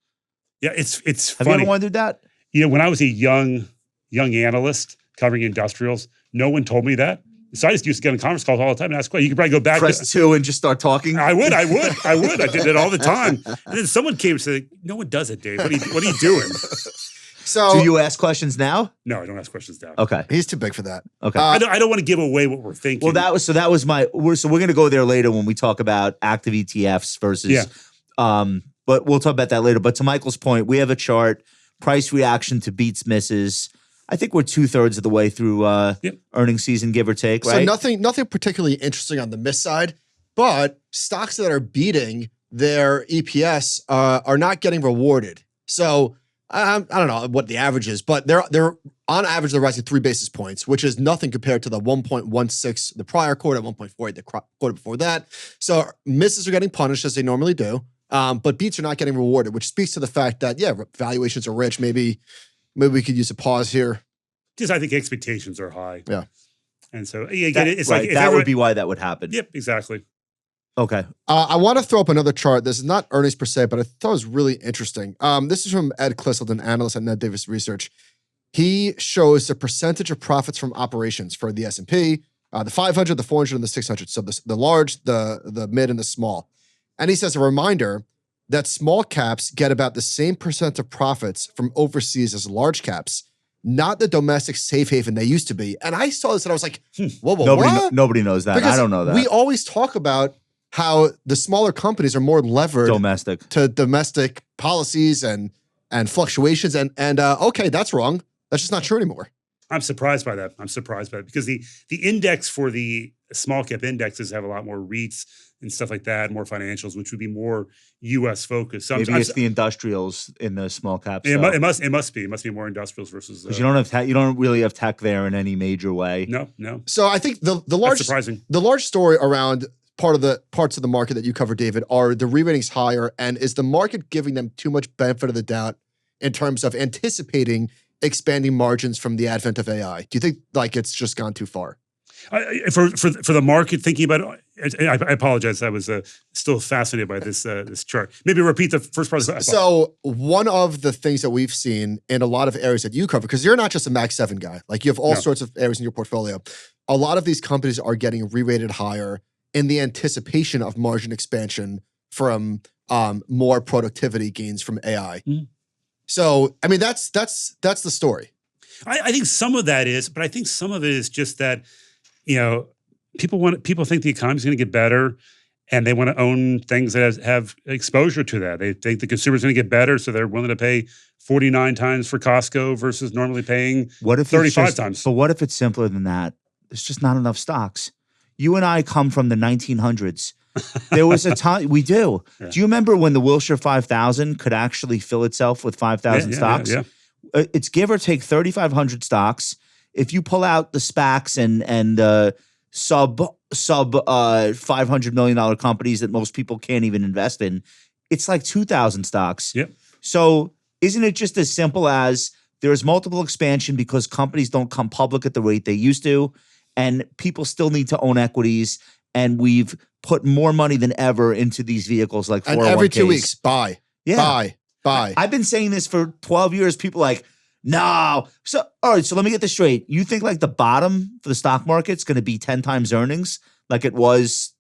Yeah, it's Have funny. you ever wondered that? When I was a young analyst covering industrials, no one told me that. So I just used to get on conference calls all the time and ask questions. You could probably go back. Press 2 and just start talking. I would. I did it all the time. And then someone came and said, "No one does it, Dave. What are you doing?" So Do you ask questions now? No, I don't ask questions down. Okay. he's too big for that. Okay. I don't want to give away what we're thinking. Well, that was my. We're going to go there later when we talk about active ETFs versus. Yeah. But we'll talk about that later. But to Michael's point, we have a chart: price reaction to beats misses. I think we're 2/3 of the way through earnings season, give or take. Right. So nothing particularly interesting on the miss side, but stocks that are beating their EPS are not getting rewarded. So I don't know what the average is, but they're on average they're rising 3 basis points, which is nothing compared to the 1.16 the prior quarter, 1.48 the quarter before that. So misses are getting punished as they normally do, but beats are not getting rewarded, which speaks to the fact that valuations are rich. Maybe we could use a pause here. Just I think expectations are high. Yeah. And so It's right. That would be why that would happen. Yep, exactly. Okay. I want to throw up another chart. This is not earnings per se, but I thought it was really interesting. This is from Ed Clisselton, analyst at Ned Davis Research. He shows the percentage of profits from operations for the S&P, the 500, the 400, and the 600. So the large, the mid, and the small. And he says a reminder that small caps get about the same percent of profits from overseas as large caps, not the domestic safe haven they used to be. And I saw this and I was like, whoa, what? Nobody knows that. Because I don't know that. We always talk about how the smaller companies are more levered to domestic policies and fluctuations. And okay, that's wrong. That's just not true anymore. I'm surprised by that. Because the index for the small cap indexes have a lot more REITs and stuff like that, more financials, which would be more U.S. focused. So Maybe it's the industrials in the small caps. It must be more industrials versus because you don't really have tech there in any major way. No. So I think the large story around parts of the market that you cover, David, are the re-ratings higher, and is the market giving them too much benefit of the doubt in terms of anticipating expanding margins from the advent of AI? Do you think it's just gone too far? For the market thinking about it, I apologize. I was still fascinated by this chart. Maybe repeat the first part of the So one of the things that we've seen in a lot of areas that you cover, because you're not just a Mag 7 guy, you have all sorts of areas in your portfolio. A lot of these companies are getting re-rated higher in the anticipation of margin expansion from more productivity gains from AI. Mm. So, I mean, that's the story. I think some of that is, but I think some of it is just that, people think the economy is going to get better, and they want to own things that have exposure to that. They think the consumer is going to get better, so they're willing to pay 49 times for Costco versus normally paying 35 times. But what if it's simpler than that? There's just not enough stocks. You and I come from the 1900s. There was a time we do. Yeah. Do you remember when the Wilshire 5000 could actually fill itself with 5,000 stocks? Yeah. It's give or take 3,500 stocks. If you pull out the SPACs and sub $500 million companies that most people can't even invest in, it's like 2,000 stocks. Yep. So isn't it just as simple as there's multiple expansion because companies don't come public at the rate they used to, and people still need to own equities, and we've put more money than ever into these vehicles like 401ks. And every 2 weeks, buy. I've been saying this for 12 years. People are like, no. So, all right, so let me get this straight. You think the bottom for the stock market's going to be 10 times earnings like it was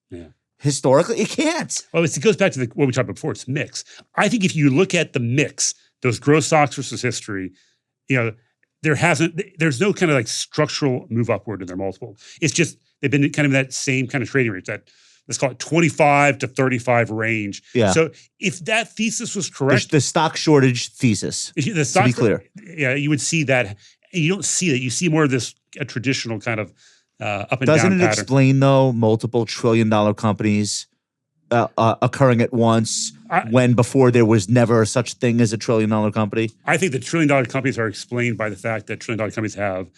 historically? It can't. Well, it goes back to what we talked about before. It's mix. I think if you look at the mix, those growth stocks versus history, there's no kind of structural move upward in their multiple. It's just they've been kind of in that same kind of trading range, that let's call it 25 to 35 range. Yeah. So if that thesis was correct, the stock shortage thesis, to be clear, you would see that. You don't see that. You see more of this traditional kind of up and down pattern. Doesn't it explain though multiple trillion-dollar companies occurring at once when before there was never such thing as a trillion-dollar company? I think the trillion-dollar companies are explained by the fact that trillion-dollar companies have,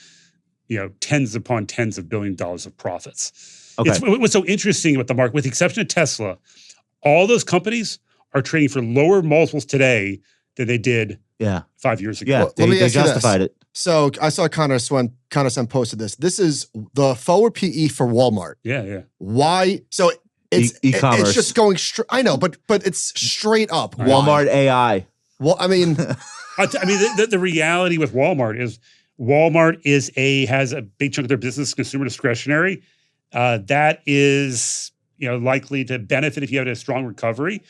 tens upon tens of billion dollars of profits. Okay. What's so interesting about the market, with the exception of Tesla, all those companies are trading for lower multiples today than they did Yeah. 5 years ago. Yeah. Well, let me They ask you this. justified it. So I saw Connor Sen posted this. This is the forward PE for Walmart. Yeah. Why? So it's E-commerce. it's just going straight. I know, but it's straight up. Why? Walmart AI. Well, I mean, The reality with Walmart is has a big chunk of their business consumer discretionary. That is likely to benefit if you have a strong recovery.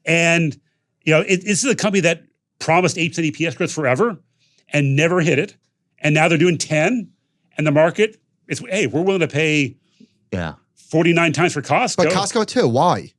And this is a company that promised 8% EPS growth forever and never hit it. And now they're doing 10. And the market is, hey, we're willing to pay 49 times for Costco. but Costco too. Why?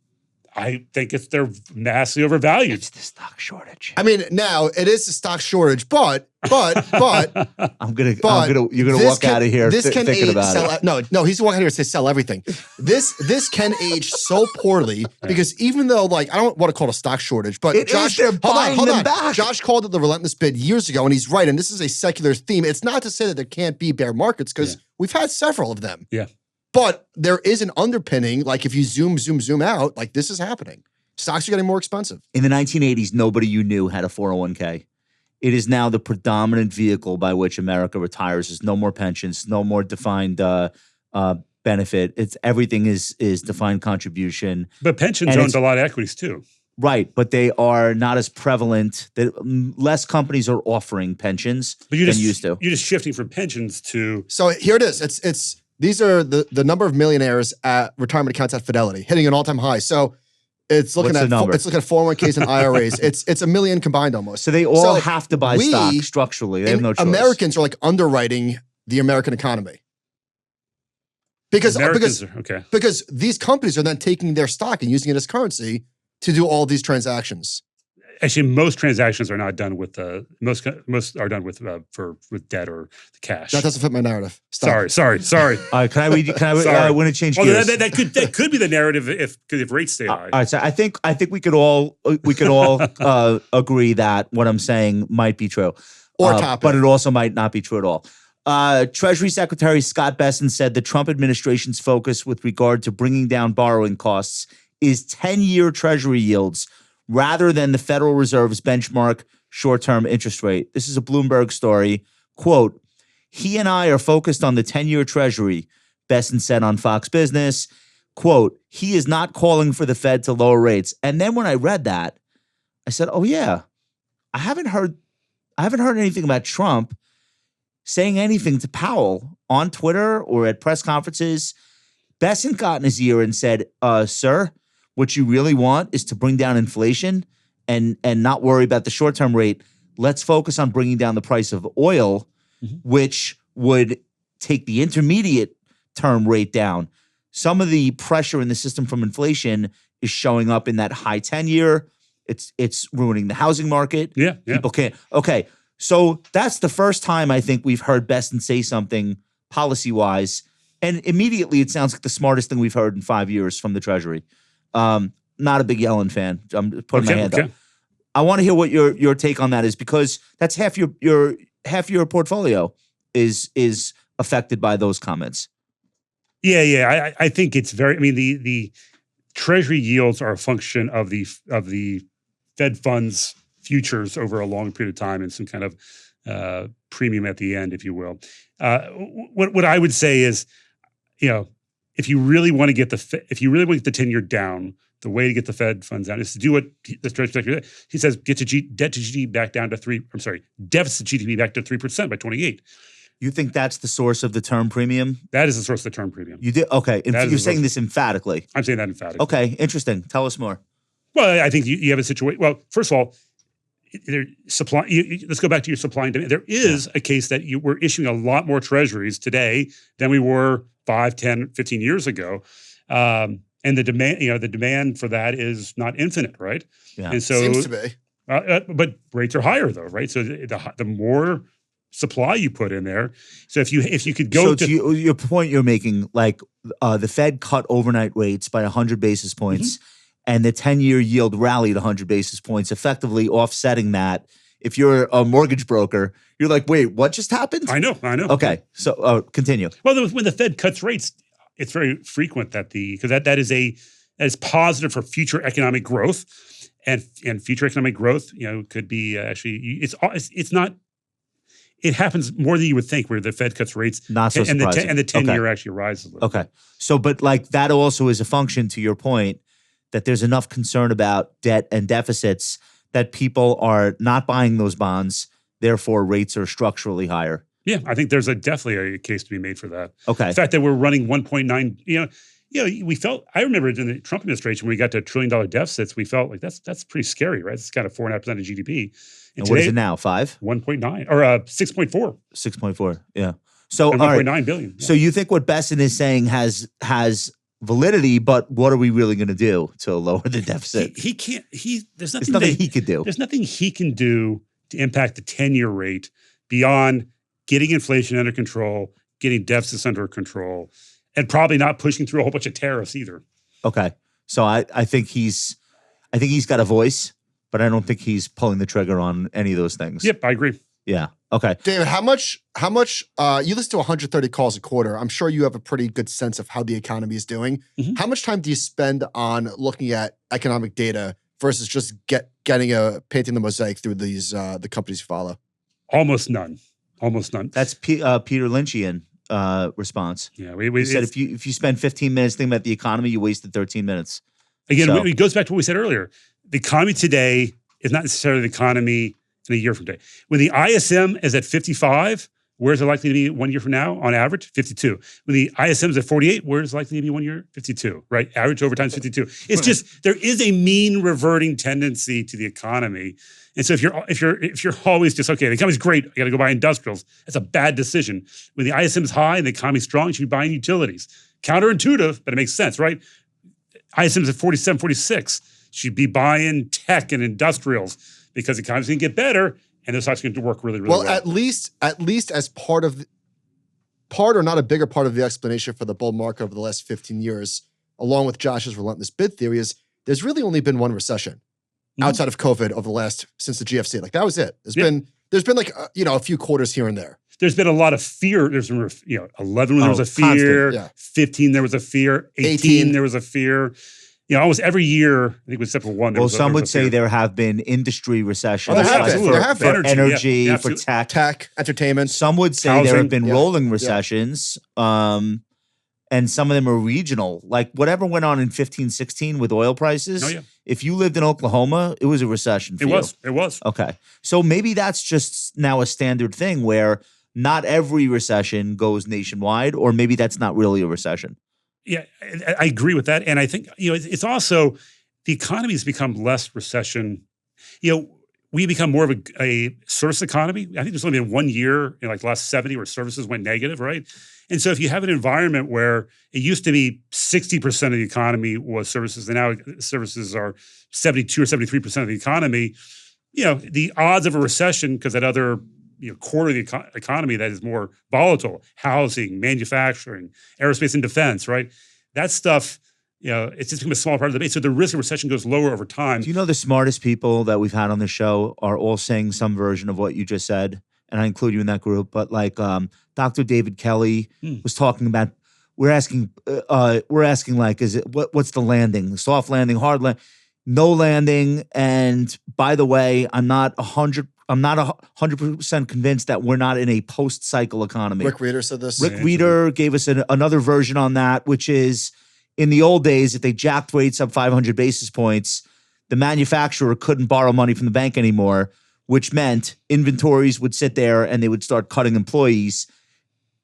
I think they're massively overvalued. It's the stock shortage. I mean, now it is a stock shortage, but you're gonna this walk out of here thinking age, about it. No, he's walking out here to say sell everything. This can age so poorly because even though I don't want to call it a stock shortage, but Josh, they're buying them back. Josh called it the relentless bid years ago, and he's right. And this is a secular theme. It's not to say that there can't be bear markets because we've had several of them. Yeah. But there is an underpinning, if you zoom out, this is happening. Stocks are getting more expensive. In the 1980s, nobody you knew had a 401k. It is now the predominant vehicle by which America retires. There's no more pensions, no more defined benefit. Everything is defined contribution. But pensions owns a lot of equities too. Right, but they are not as prevalent. Less companies are offering pensions than used to. You're just shifting from pensions to. So here it is. These are the number of millionaires at retirement accounts at Fidelity hitting an all-time high. So it's looking What's at the number? it's looking at 401ks and IRAs. It's a million combined almost. So they all have to buy stock structurally. They have no choice. Americans are underwriting the American economy. Because these companies are then taking their stock and using it as currency to do all these transactions. Actually, most transactions are not done with most are done with debt or the cash. That doesn't fit my narrative. Stop. Sorry. All right, can I read? I want to change gears. That could be the narrative if rates stay high. All right, so I think we could all agree that what I'm saying might be true, but it also might not be true at all. Treasury Secretary Scott Bessent said the Trump administration's focus with regard to bringing down borrowing costs is 10-year Treasury yields rather than the Federal Reserve's benchmark short-term interest rate. This is a Bloomberg story. Quote, he and I are focused on the 10-year Treasury, Bessent said on Fox Business. Quote, he is not calling for the Fed to lower rates. And then when I read that, I said, oh yeah, I haven't heard anything about Trump saying anything to Powell on Twitter or at press conferences. Bessent got in his ear and said, sir, what you really want is to bring down inflation and not worry about the short-term rate. Let's focus on bringing down the price of oil, which would take the intermediate term rate down. Some of the pressure in the system from inflation is showing up in that high 10-year. It's ruining the housing market. Yeah. People can't. Okay, so that's the first time I think we've heard Bessent say something policy-wise, and immediately it sounds like the smartest thing we've heard in 5 years from the Treasury. Not a big Yellen fan. I'm putting my hand up. I want to hear what your take on that is, because that's half your portfolio is affected by those comments. Yeah. I think it's very. I mean, the Treasury yields are a function of the Fed funds futures over a long period of time and some kind of premium at the end, if you will. What I would say is, if you really want to get the 10-year down, the way to get the Fed funds down is to do what the Treasury Secretary, he says, get debt to GDP back down to deficit GDP back to 3% by 28. You think that's the source of the term premium? That is the source of the term premium. You did? Okay. You're saying this emphatically. I'm saying that emphatically. Okay. Interesting. Tell us more. Well, I think you have a situation. Well, first of all, let's go back to your supply and demand. There is a case that we're issuing a lot more treasuries today than we were 5, 10, 15 years ago. And the demand for that is not infinite, right? Yeah. And so seems to be. But rates are higher though, right? So the more supply you put in there. So if you could go to your point you're making, the Fed cut overnight rates by 100 basis points. And the 10-year yield rallied 100 basis points, effectively offsetting that. If you're a mortgage broker, you're like, wait, what just happened? I know. Okay, so continue. Well, when the Fed cuts rates, it's very frequent that because that is positive for future economic growth. and future economic growth, could be actually it's not. It happens more than you would think, where the Fed cuts rates, Not so surprising. and the 10-year actually rises a little. Okay. So, but like that also is a function, to your point, that there's enough concern about debt and deficits that people are not buying those bonds. Therefore, rates are structurally higher. Yeah, I think there's definitely a case to be made for that. Okay. The fact that we're running 1.9, we felt. I remember in the Trump administration, when we got to $1 trillion deficits, we felt like that's pretty scary, right? It's kind of 4.5% of GDP. And what is it now? 5? 1.9 or 6.4. 6.4. Yeah. So, And all right. 1.9 billion. Yeah. So you think what Besson is saying has validity, but what are we really going to do to lower the deficit? He can't. There's There's nothing nothing he could do. There's nothing he can do to impact the 10-year rate beyond getting inflation under control, getting deficits under control, and probably not pushing through a whole bunch of tariffs either. Okay. So I think he's got a voice, but I don't think he's pulling the trigger on any of those things. Yep, I agree. Yeah. Okay. David, how much, you listen to 130 calls a quarter. I'm sure you have a pretty good sense of how the economy is doing. Mhm. How much time do you spend on looking at economic data versus just painting the mosaic through these, the companies you follow? Almost none. Almost none. That's Peter Lynchian response. Yeah, He said if you spend 15 minutes thinking about the economy, you wasted 13 minutes. again, So- it goes back to what we said earlier. The economy today is not necessarily the economy in a year from today. When the ISM is at 55, where's it likely to be 1 year from now on average? 52. When the ISM is at 48, where's it likely to be 1 year? 52, right? Average over time is 52. It's just, there is a mean reverting tendency to the economy. And so if you're always just, okay, the economy's great, I got to go buy industrials, that's a bad decision. When the ISM is high and the economy's strong, you should be buying utilities. Counterintuitive, but it makes sense, right? ISM is at 47, 46. Should be buying tech and industrials because the economy's going to get better and those stocks are going to work really, really well. Well, at least as part or not a bigger part of the explanation for the bull market over the last 15 years, along with Josh's relentless bid theory, is there's really only been one recession outside of COVID over the last, since the GFC. Like that was it. There's been like, a few quarters here and there. There's been a lot of fear. There's been, 11 when there was a fear, constant, yeah. 15 there was a fear, 18 there was a fear. Almost every year, I think except for one. Well, some would say there have been industry recessions. Oh, there have like been. for, There have been. for energy, Yeah, for absolutely. tech. Entertainment. Some would say Housing, there have been yeah. rolling recessions, and some of them are regional. Like whatever went on in 15, 16 with oil prices, Oh, yeah. if you lived in Oklahoma, it was a recession for It you. was. Okay. So maybe that's just now a standard thing where not every recession goes nationwide, or maybe that's not really a recession. Yeah, I agree with that. And I think, it's also, the economy has become less recession. We become more of a service economy. I think there's only been 1 year in like the last 70 where services went negative, right? And so if you have an environment where it used to be 60% of the economy was services, and now services are 72 or 73% of the economy, the odds of a recession, because that other quarter of the economy that is more volatile, housing, manufacturing, aerospace and defense, right? That stuff, it's just become a small part of the base. So the risk of recession goes lower over time. Do you know the smartest people that we've had on the show are all saying some version of what you just said? And I include you in that group. But like Dr. David Kelly was talking about, we're asking like, is it what's the landing? Soft landing, hard landing, no landing. And by the way, I'm not 100% convinced that we're not in a post-cycle economy. Rick Reeder said this. Rick Reeder gave us another version on that, which is in the old days, if they jacked rates up 500 basis points, the manufacturer couldn't borrow money from the bank anymore, which meant inventories would sit there and they would start cutting employees.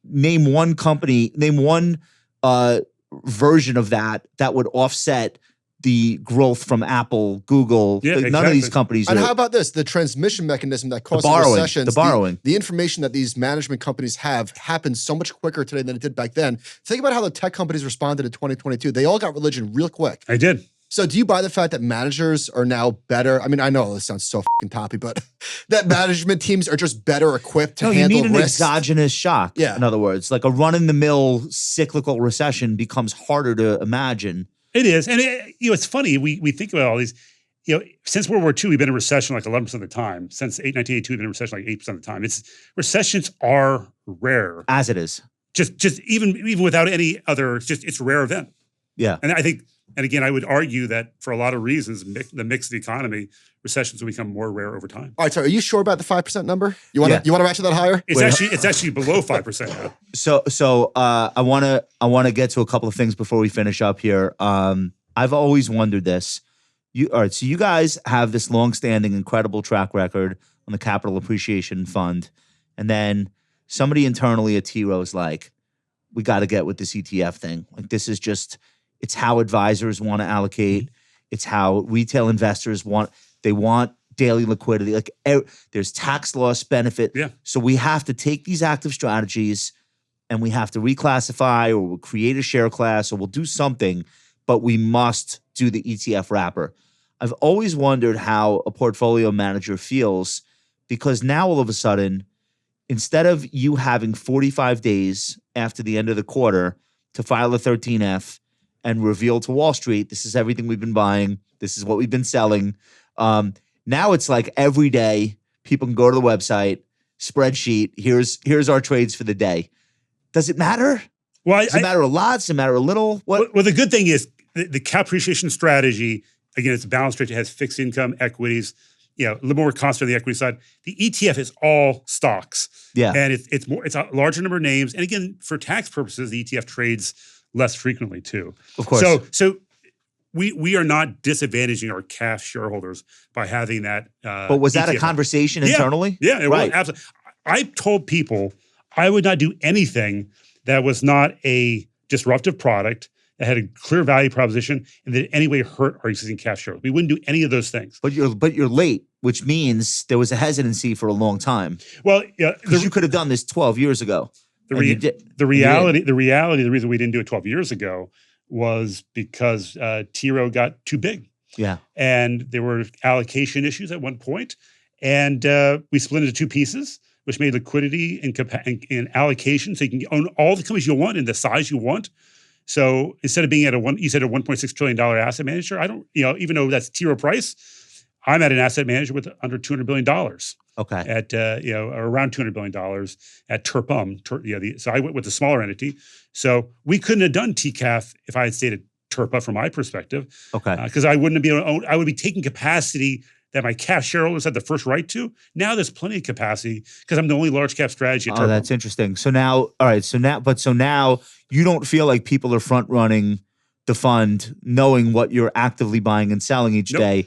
Name one version of that would offset the growth from Apple, Google. Yeah, None of exactly. these companies And are. how about this? The transmission mechanism that causes recessions. The borrowing. The information that these management companies have happens so much quicker today than it did back then. Think about how the tech companies responded in 2022. They all got religion real quick. I did. So do you buy the fact that managers are now better? I mean, I know this sounds so fucking toppy, but that management teams are just better equipped to handle you need an risks? exogenous shock. Yeah. In other words, like a run-in-the-mill cyclical recession becomes harder to imagine. It is. And it's funny. We think about all these, since World War II, we've been in recession like 11% of the time. Since 1982, we've been in recession like 8% of the time. Recessions are rare. As it is. Just even without any other, it's rare event. Yeah. And I think And again, I would argue that for a lot of reasons, the mix of the economy, recessions will become more rare over time. All right, so are you sure about the 5% number? You want to ratchet that higher? It's actually below 5% now. So I want to get to a couple of things before we finish up here. I've always wondered this. All right, so you guys have this long-standing, incredible track record on the Capital Appreciation Fund, and then somebody internally at T. Rowe is like, we got to get with this ETF thing. Like, this is just, it's how advisors want to allocate. It's how retail investors want daily liquidity. Like, there's tax loss benefit. Yeah. So we have to take these active strategies and we have to reclassify, or we'll create a share class, or we'll do something, but we must do the ETF wrapper. I've always wondered how a portfolio manager feels, because now all of a sudden, instead of you having 45 days after the end of the quarter to file a 13F and reveal to Wall Street, this is everything we've been buying, this is what we've been selling. Now it's like every day people can go to the website, spreadsheet, here's our trades for the day. Does it matter? Well, Does it matter a lot? Does it matter a little? What? Well, the good thing is the cap appreciation strategy, again, it's a balanced strategy. It has fixed income, equities, a little more constant on the equity side. The ETF is all stocks. Yeah. And it's a larger number of names. And again, for tax purposes, the ETF trades less frequently too. Of course. So we are not disadvantaging our cash shareholders by having that. But was that ETF. a conversation internally? Yeah, it right. was absolutely. I told people I would not do anything that was not a disruptive product, that had a clear value proposition, and that in any way hurt our existing cash shareholders. We wouldn't do any of those things. But you're late, which means there was a hesitancy for a long time. Well, yeah, Because you could have done this 12 years ago. the reason we didn't do it 12 years ago was because T. Rowe got too big. Yeah. And there were allocation issues at one point. And we split into two pieces, which made liquidity and allocation, so you can own all the companies you want in the size you want. So instead of being at you said a $1.6 trillion asset manager, I don't, even though that's T. Rowe Price, I'm at an asset manager with under $200 billion. Okay. At around $200 billion at TRPUM. So I went with the smaller entity. So we couldn't have done TCAF if I had stayed at TRPA from my perspective. Okay. Because I wouldn't be able to own. I would be taking capacity that my cash shareholders had the first right to. Now there's plenty of capacity because I'm the only large cap strategy at TRPA. Oh, that's interesting. So now, all right. So now you don't feel like people are front running the fund, knowing what you're actively buying and selling each day.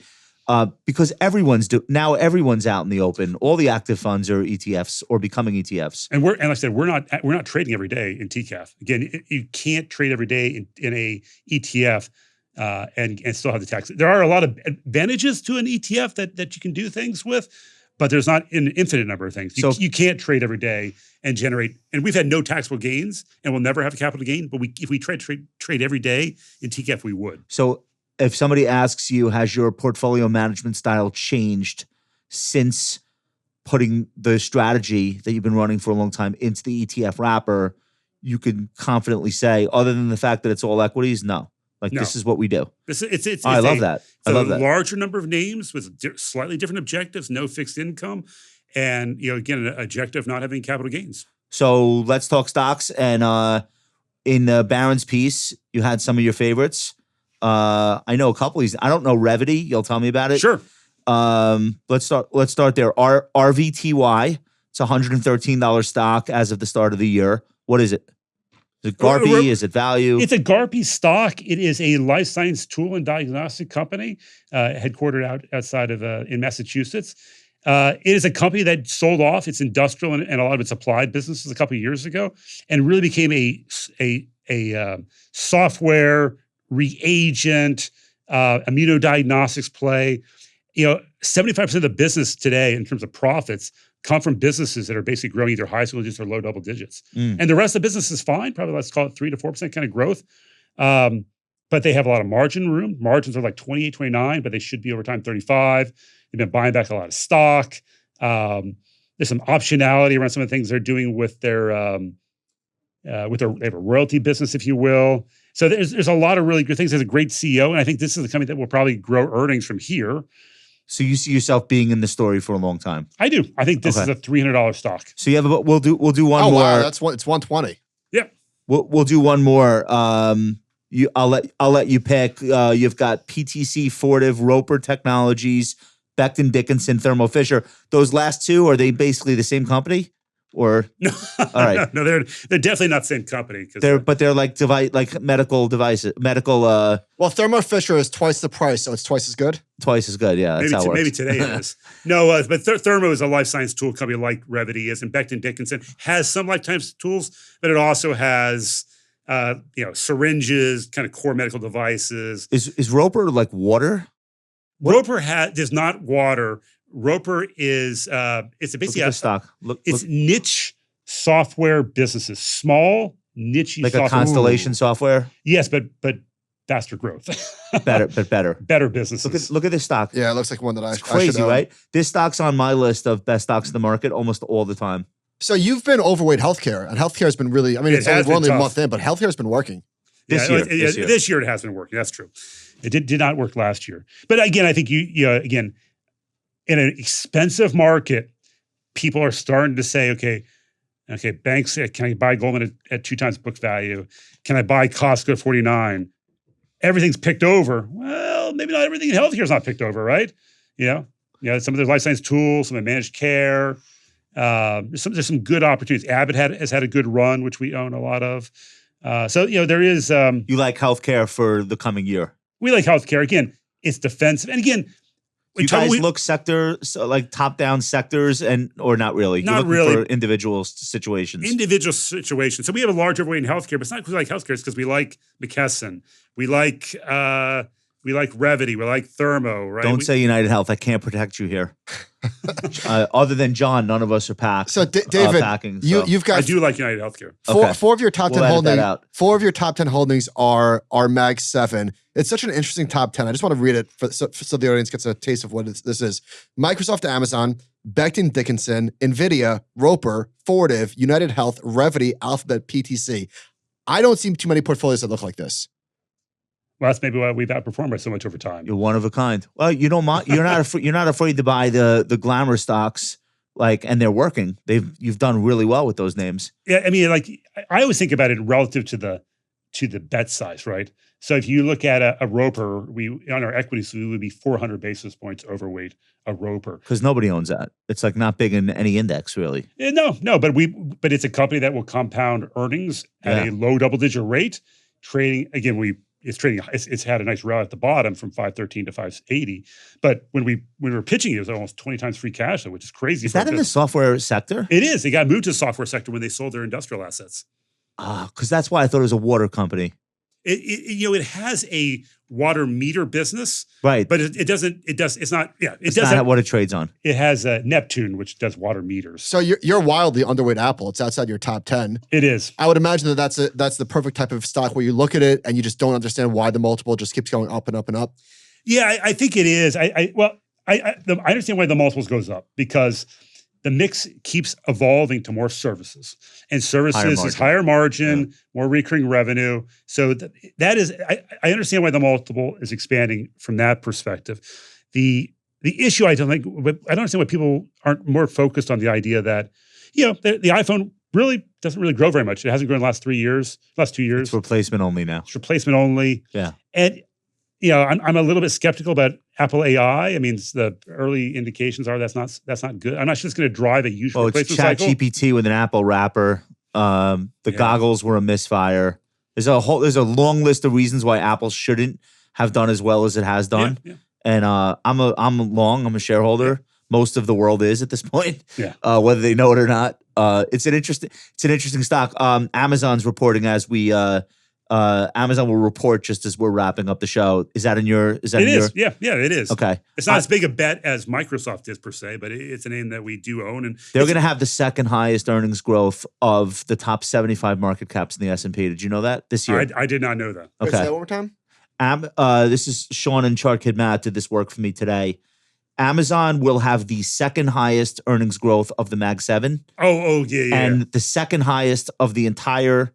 Because everyone's out in the open. All the active funds are ETFs or becoming ETFs. And like I said, we're not trading every day in TCAF. Again, you can't trade every day in a ETF and still have the tax. There are a lot of advantages to an ETF that you can do things with, but there's not an infinite number of things. You can't trade every day and generate. And we've had no taxable gains, and we'll never have a capital gain. But if we trade every day in TCAF, we would. So if somebody asks you, has your portfolio management style changed since putting the strategy that you've been running for a long time into the ETF wrapper, you can confidently say, other than the fact that it's all equities, no. This is what we do. I love that. I love that. Larger number of names with slightly different objectives, no fixed income, and again, an objective not having capital gains. So let's talk stocks. And in Barron's piece, you had some of your favorites. I know a couple. I don't know Revity. You'll tell me about it. Sure. Let's start there. RVTY. It's a $113 stock as of the start of the year. What is it? Is it GARPy? Is it value? It's a GARPy stock. It is a life science tool and diagnostic company headquartered outside of in Massachusetts. It is a company that sold off its industrial and a lot of its applied businesses a couple of years ago, and really became a software reagent immunodiagnostics play. 75% of the business today in terms of profits come from businesses that are basically growing either high single digits or low double digits. And the rest of the business is fine, probably let's call it 3 to 4% kind of growth. But they have a lot of margin room. Margins are like 28, 29, but they should be over time 35. They've been buying back a lot of stock. There's some optionality around some of the things they're doing with their they have a royalty business, if you will. So there's a lot of really good things. There's a great CEO, and I think this is the company that will probably grow earnings from here. So you see yourself being in the story for a long time. I do. I think this is a $300 stock. So you have we'll do one more. Oh wow, it's 120. Yeah. We'll do one more. I'll let you pick. You've got PTC, Fortive, Roper Technologies, Becton Dickinson, Thermo Fisher. Those last two, are they basically the same company? Or No, all right. no, they're definitely not the same company. They're like medical devices, Well, Thermo Fisher is twice the price, so it's twice as good. twice as good. Yeah, that's how it works. Maybe today it is. No, but Thermo is a life science tool company like Revvity is, and Becton Dickinson has some life science tools, but it also has syringes, kind of core medical devices. Is Roper like water? Roper does not water. Roper is it's basically a stock. It's niche software businesses, small niche like software. a Constellation software. Yes, but faster growth, better businesses. Look at this stock. Yeah, it looks like one that I should crazy, own. right? This stock's on my list of best stocks in the market almost all the time. So you've been overweight healthcare, and healthcare has been really. I mean, we're only a month in, but healthcare has been working. This year it has been working. That's true. It did not work last year. But again, I think again, in an expensive market, people are starting to say, okay, banks, can I buy Goldman at 2 times book value? Can I buy Costco at 49? Everything's picked over. Well, maybe not everything in healthcare is not picked over, right? Some of the life science tools, some of the managed care. There's some good opportunities. Abbott has had a good run, which we own a lot of. So there is. You like healthcare for the coming year? We like healthcare. Again, it's defensive, and again, you guys look like top-down sectors, or not really? Not really. For individual situations. Individual situations. So we have a large overweight in healthcare, but it's not because we like healthcare. It's because we like McKesson. We like Revvity. We like Thermo. Right? Don't say United Health. I can't protect you here. Other than John, none of us are packed. So David, packing, you've got. I do like United Healthcare. Four of your top 10 holdings. Four of your top 10 holdings are Mag 7. It's such an interesting top 10. I just want to read it so the audience gets a taste of what this is. Microsoft, Amazon, Becton Dickinson, NVIDIA, Roper, Fortive, United Health, Revvity, Alphabet, PTC. I don't see too many portfolios that look like this. Well, that's maybe why we've outperformed by so much over time. You're one of a kind. Well, you don't mind. You're not afraid to buy the glamour stocks, and they're working. You've done really well with those names. Yeah, I mean, I always think about it relative to the bet size, right? So if you look at a Roper, on our equities, we would be 400 basis points overweight a Roper because nobody owns that. It's not big in any index, really. No, but it's a company that will compound earnings at a low double-digit rate. Trading again, it's had a nice rally at the bottom from 513 to 580. But when we were pitching it was almost 20 times free cash flow, which is crazy. Is that in the software sector? It is. They got moved to the software sector when they sold their industrial assets. Because that's why I thought it was a water company. It has a water meter business, right? But it's not what it trades on. It has Neptune, which does water meters. So you're wildly underweight Apple. It's outside your top 10. It is. I would imagine that's the perfect type of stock where you look at it and you just don't understand why the multiple just keeps going up and up and up. Yeah, I think it is. I understand why the multiples goes up because the mix keeps evolving to more services, and services is higher margin, more recurring revenue. So that is, I understand why the multiple is expanding from that perspective. The issue I don't understand why people aren't more focused on the idea that, the iPhone really doesn't really grow very much. It hasn't grown the last 2 years. It's replacement only now. It's replacement only. Yeah. And I'm a little bit skeptical about Apple AI. I mean, the early indications are that's not good. I'm not sure it's going to drive a huge replacement cycle. It's ChatGPT with an Apple wrapper. The goggles were a misfire. There's a long list of reasons why Apple shouldn't have done as well as it has done. Yeah. And I'm a shareholder. Yeah. Most of the world is at this point. Yeah. Whether they know it or not. It's an interesting stock. Amazon's reporting as we. Amazon will report just as we're wrapping up the show. Is that in your? It is. Yeah, it is. Okay. It's not as big a bet as Microsoft is per se, but it's a name that we do own, and they're going to have the second highest earnings growth of the top 75 market caps in the S&P. Did you know that this year? I did not know that. Okay. Say that one more time. This is Sean and Chart Kid Matt did this work for me today. Amazon will have the second highest earnings growth of the Mag 7. Oh, yeah. And the second highest of the entire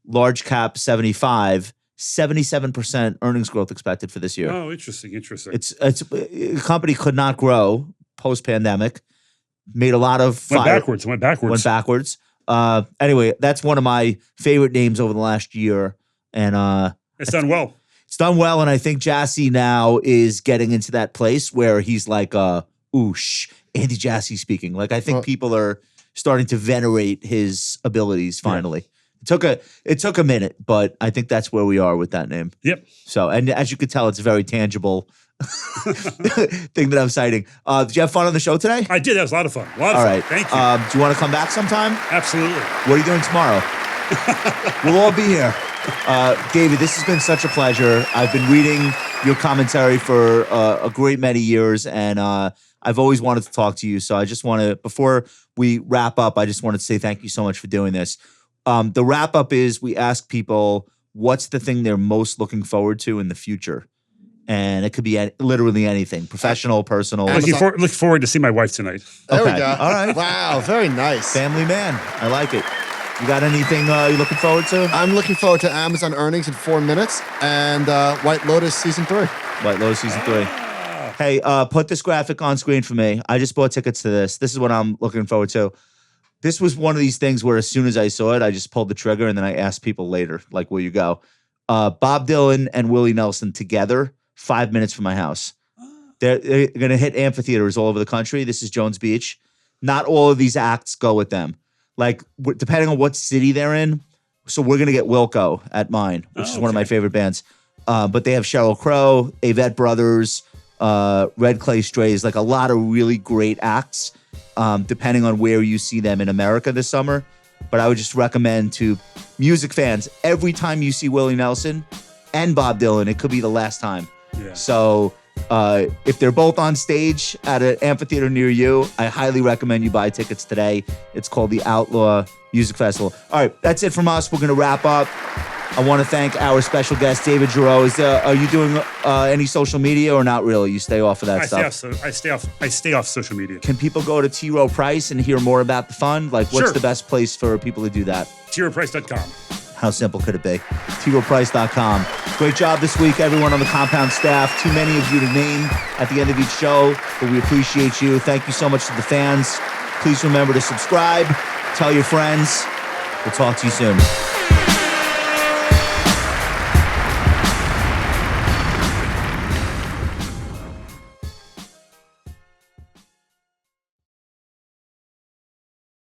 large cap 75, 77% earnings growth expected for this year. Oh, interesting. It's a company could not grow post pandemic. Made a lot of went backwards. Anyway, that's one of my favorite names over the last year, and It's done well. It's done well, and I think Jassy now is getting into that place where he's like, oosh, Andy Jassy speaking. Like, I think people are starting to venerate his abilities finally. Yeah. It took a minute, but I think that's where we are with that name. Yep. So, and as you could tell, it's a very tangible thing that I'm citing. Did you have fun on the show today? I did. That was a lot of fun. All right. Thank you. Do you want to come back sometime? Absolutely. What are you doing tomorrow? We'll all be here. David, this has been such a pleasure. I've been reading your commentary for a great many years, and I've always wanted to talk to you. So I just want to, before we wrap up, I just wanted to say thank you so much for doing this. The wrap up is we ask people what's the thing they're most looking forward to in the future. And it could be literally anything, professional, personal. Look forward to see my wife tonight. There we Okay. go. All right. Wow, very nice. Family man. I like it. You got anything you're looking forward to? I'm looking forward to Amazon earnings in 4 minutes and White Lotus season 3. White Lotus season 3. Hey, put this graphic on screen for me. I just bought tickets to this. This is what I'm looking forward to. This was one of these things where as soon as I saw it, I just pulled the trigger and then I asked people later, like, where you go? Bob Dylan and Willie Nelson together, 5 minutes from my house. They're going to hit amphitheaters all over the country. This is Jones Beach. Not all of these acts go with them. Like, depending on what city they're in. So we're going to get Wilco at mine, which is one of my favorite bands. But they have Sheryl Crow, Avett Brothers, Red Clay Strays, like a lot of really great acts, depending on where you see them in America this summer. But I would just recommend to music fans, every time you see Willie Nelson and Bob Dylan, it could be the last time. Yeah. So if they're both on stage at an amphitheater near you, I highly recommend you buy tickets today. It's called the Outlaw Music Festival. All right, that's it from us. We're going to wrap up. I want to thank our special guest, David Giroux. Are you doing any social media or not really? You stay off of that stuff? I stay off social media. Can people go to Rowe Price and hear more about the fund? Like, what's Sure. the best place for people to do that? TRowePrice.com. How simple could it be? TRowePrice.com. Great job this week, everyone on the compound staff. Too many of you to name at the end of each show, but we appreciate you. Thank you so much to the fans. Please remember to subscribe, tell your friends. We'll talk to you soon.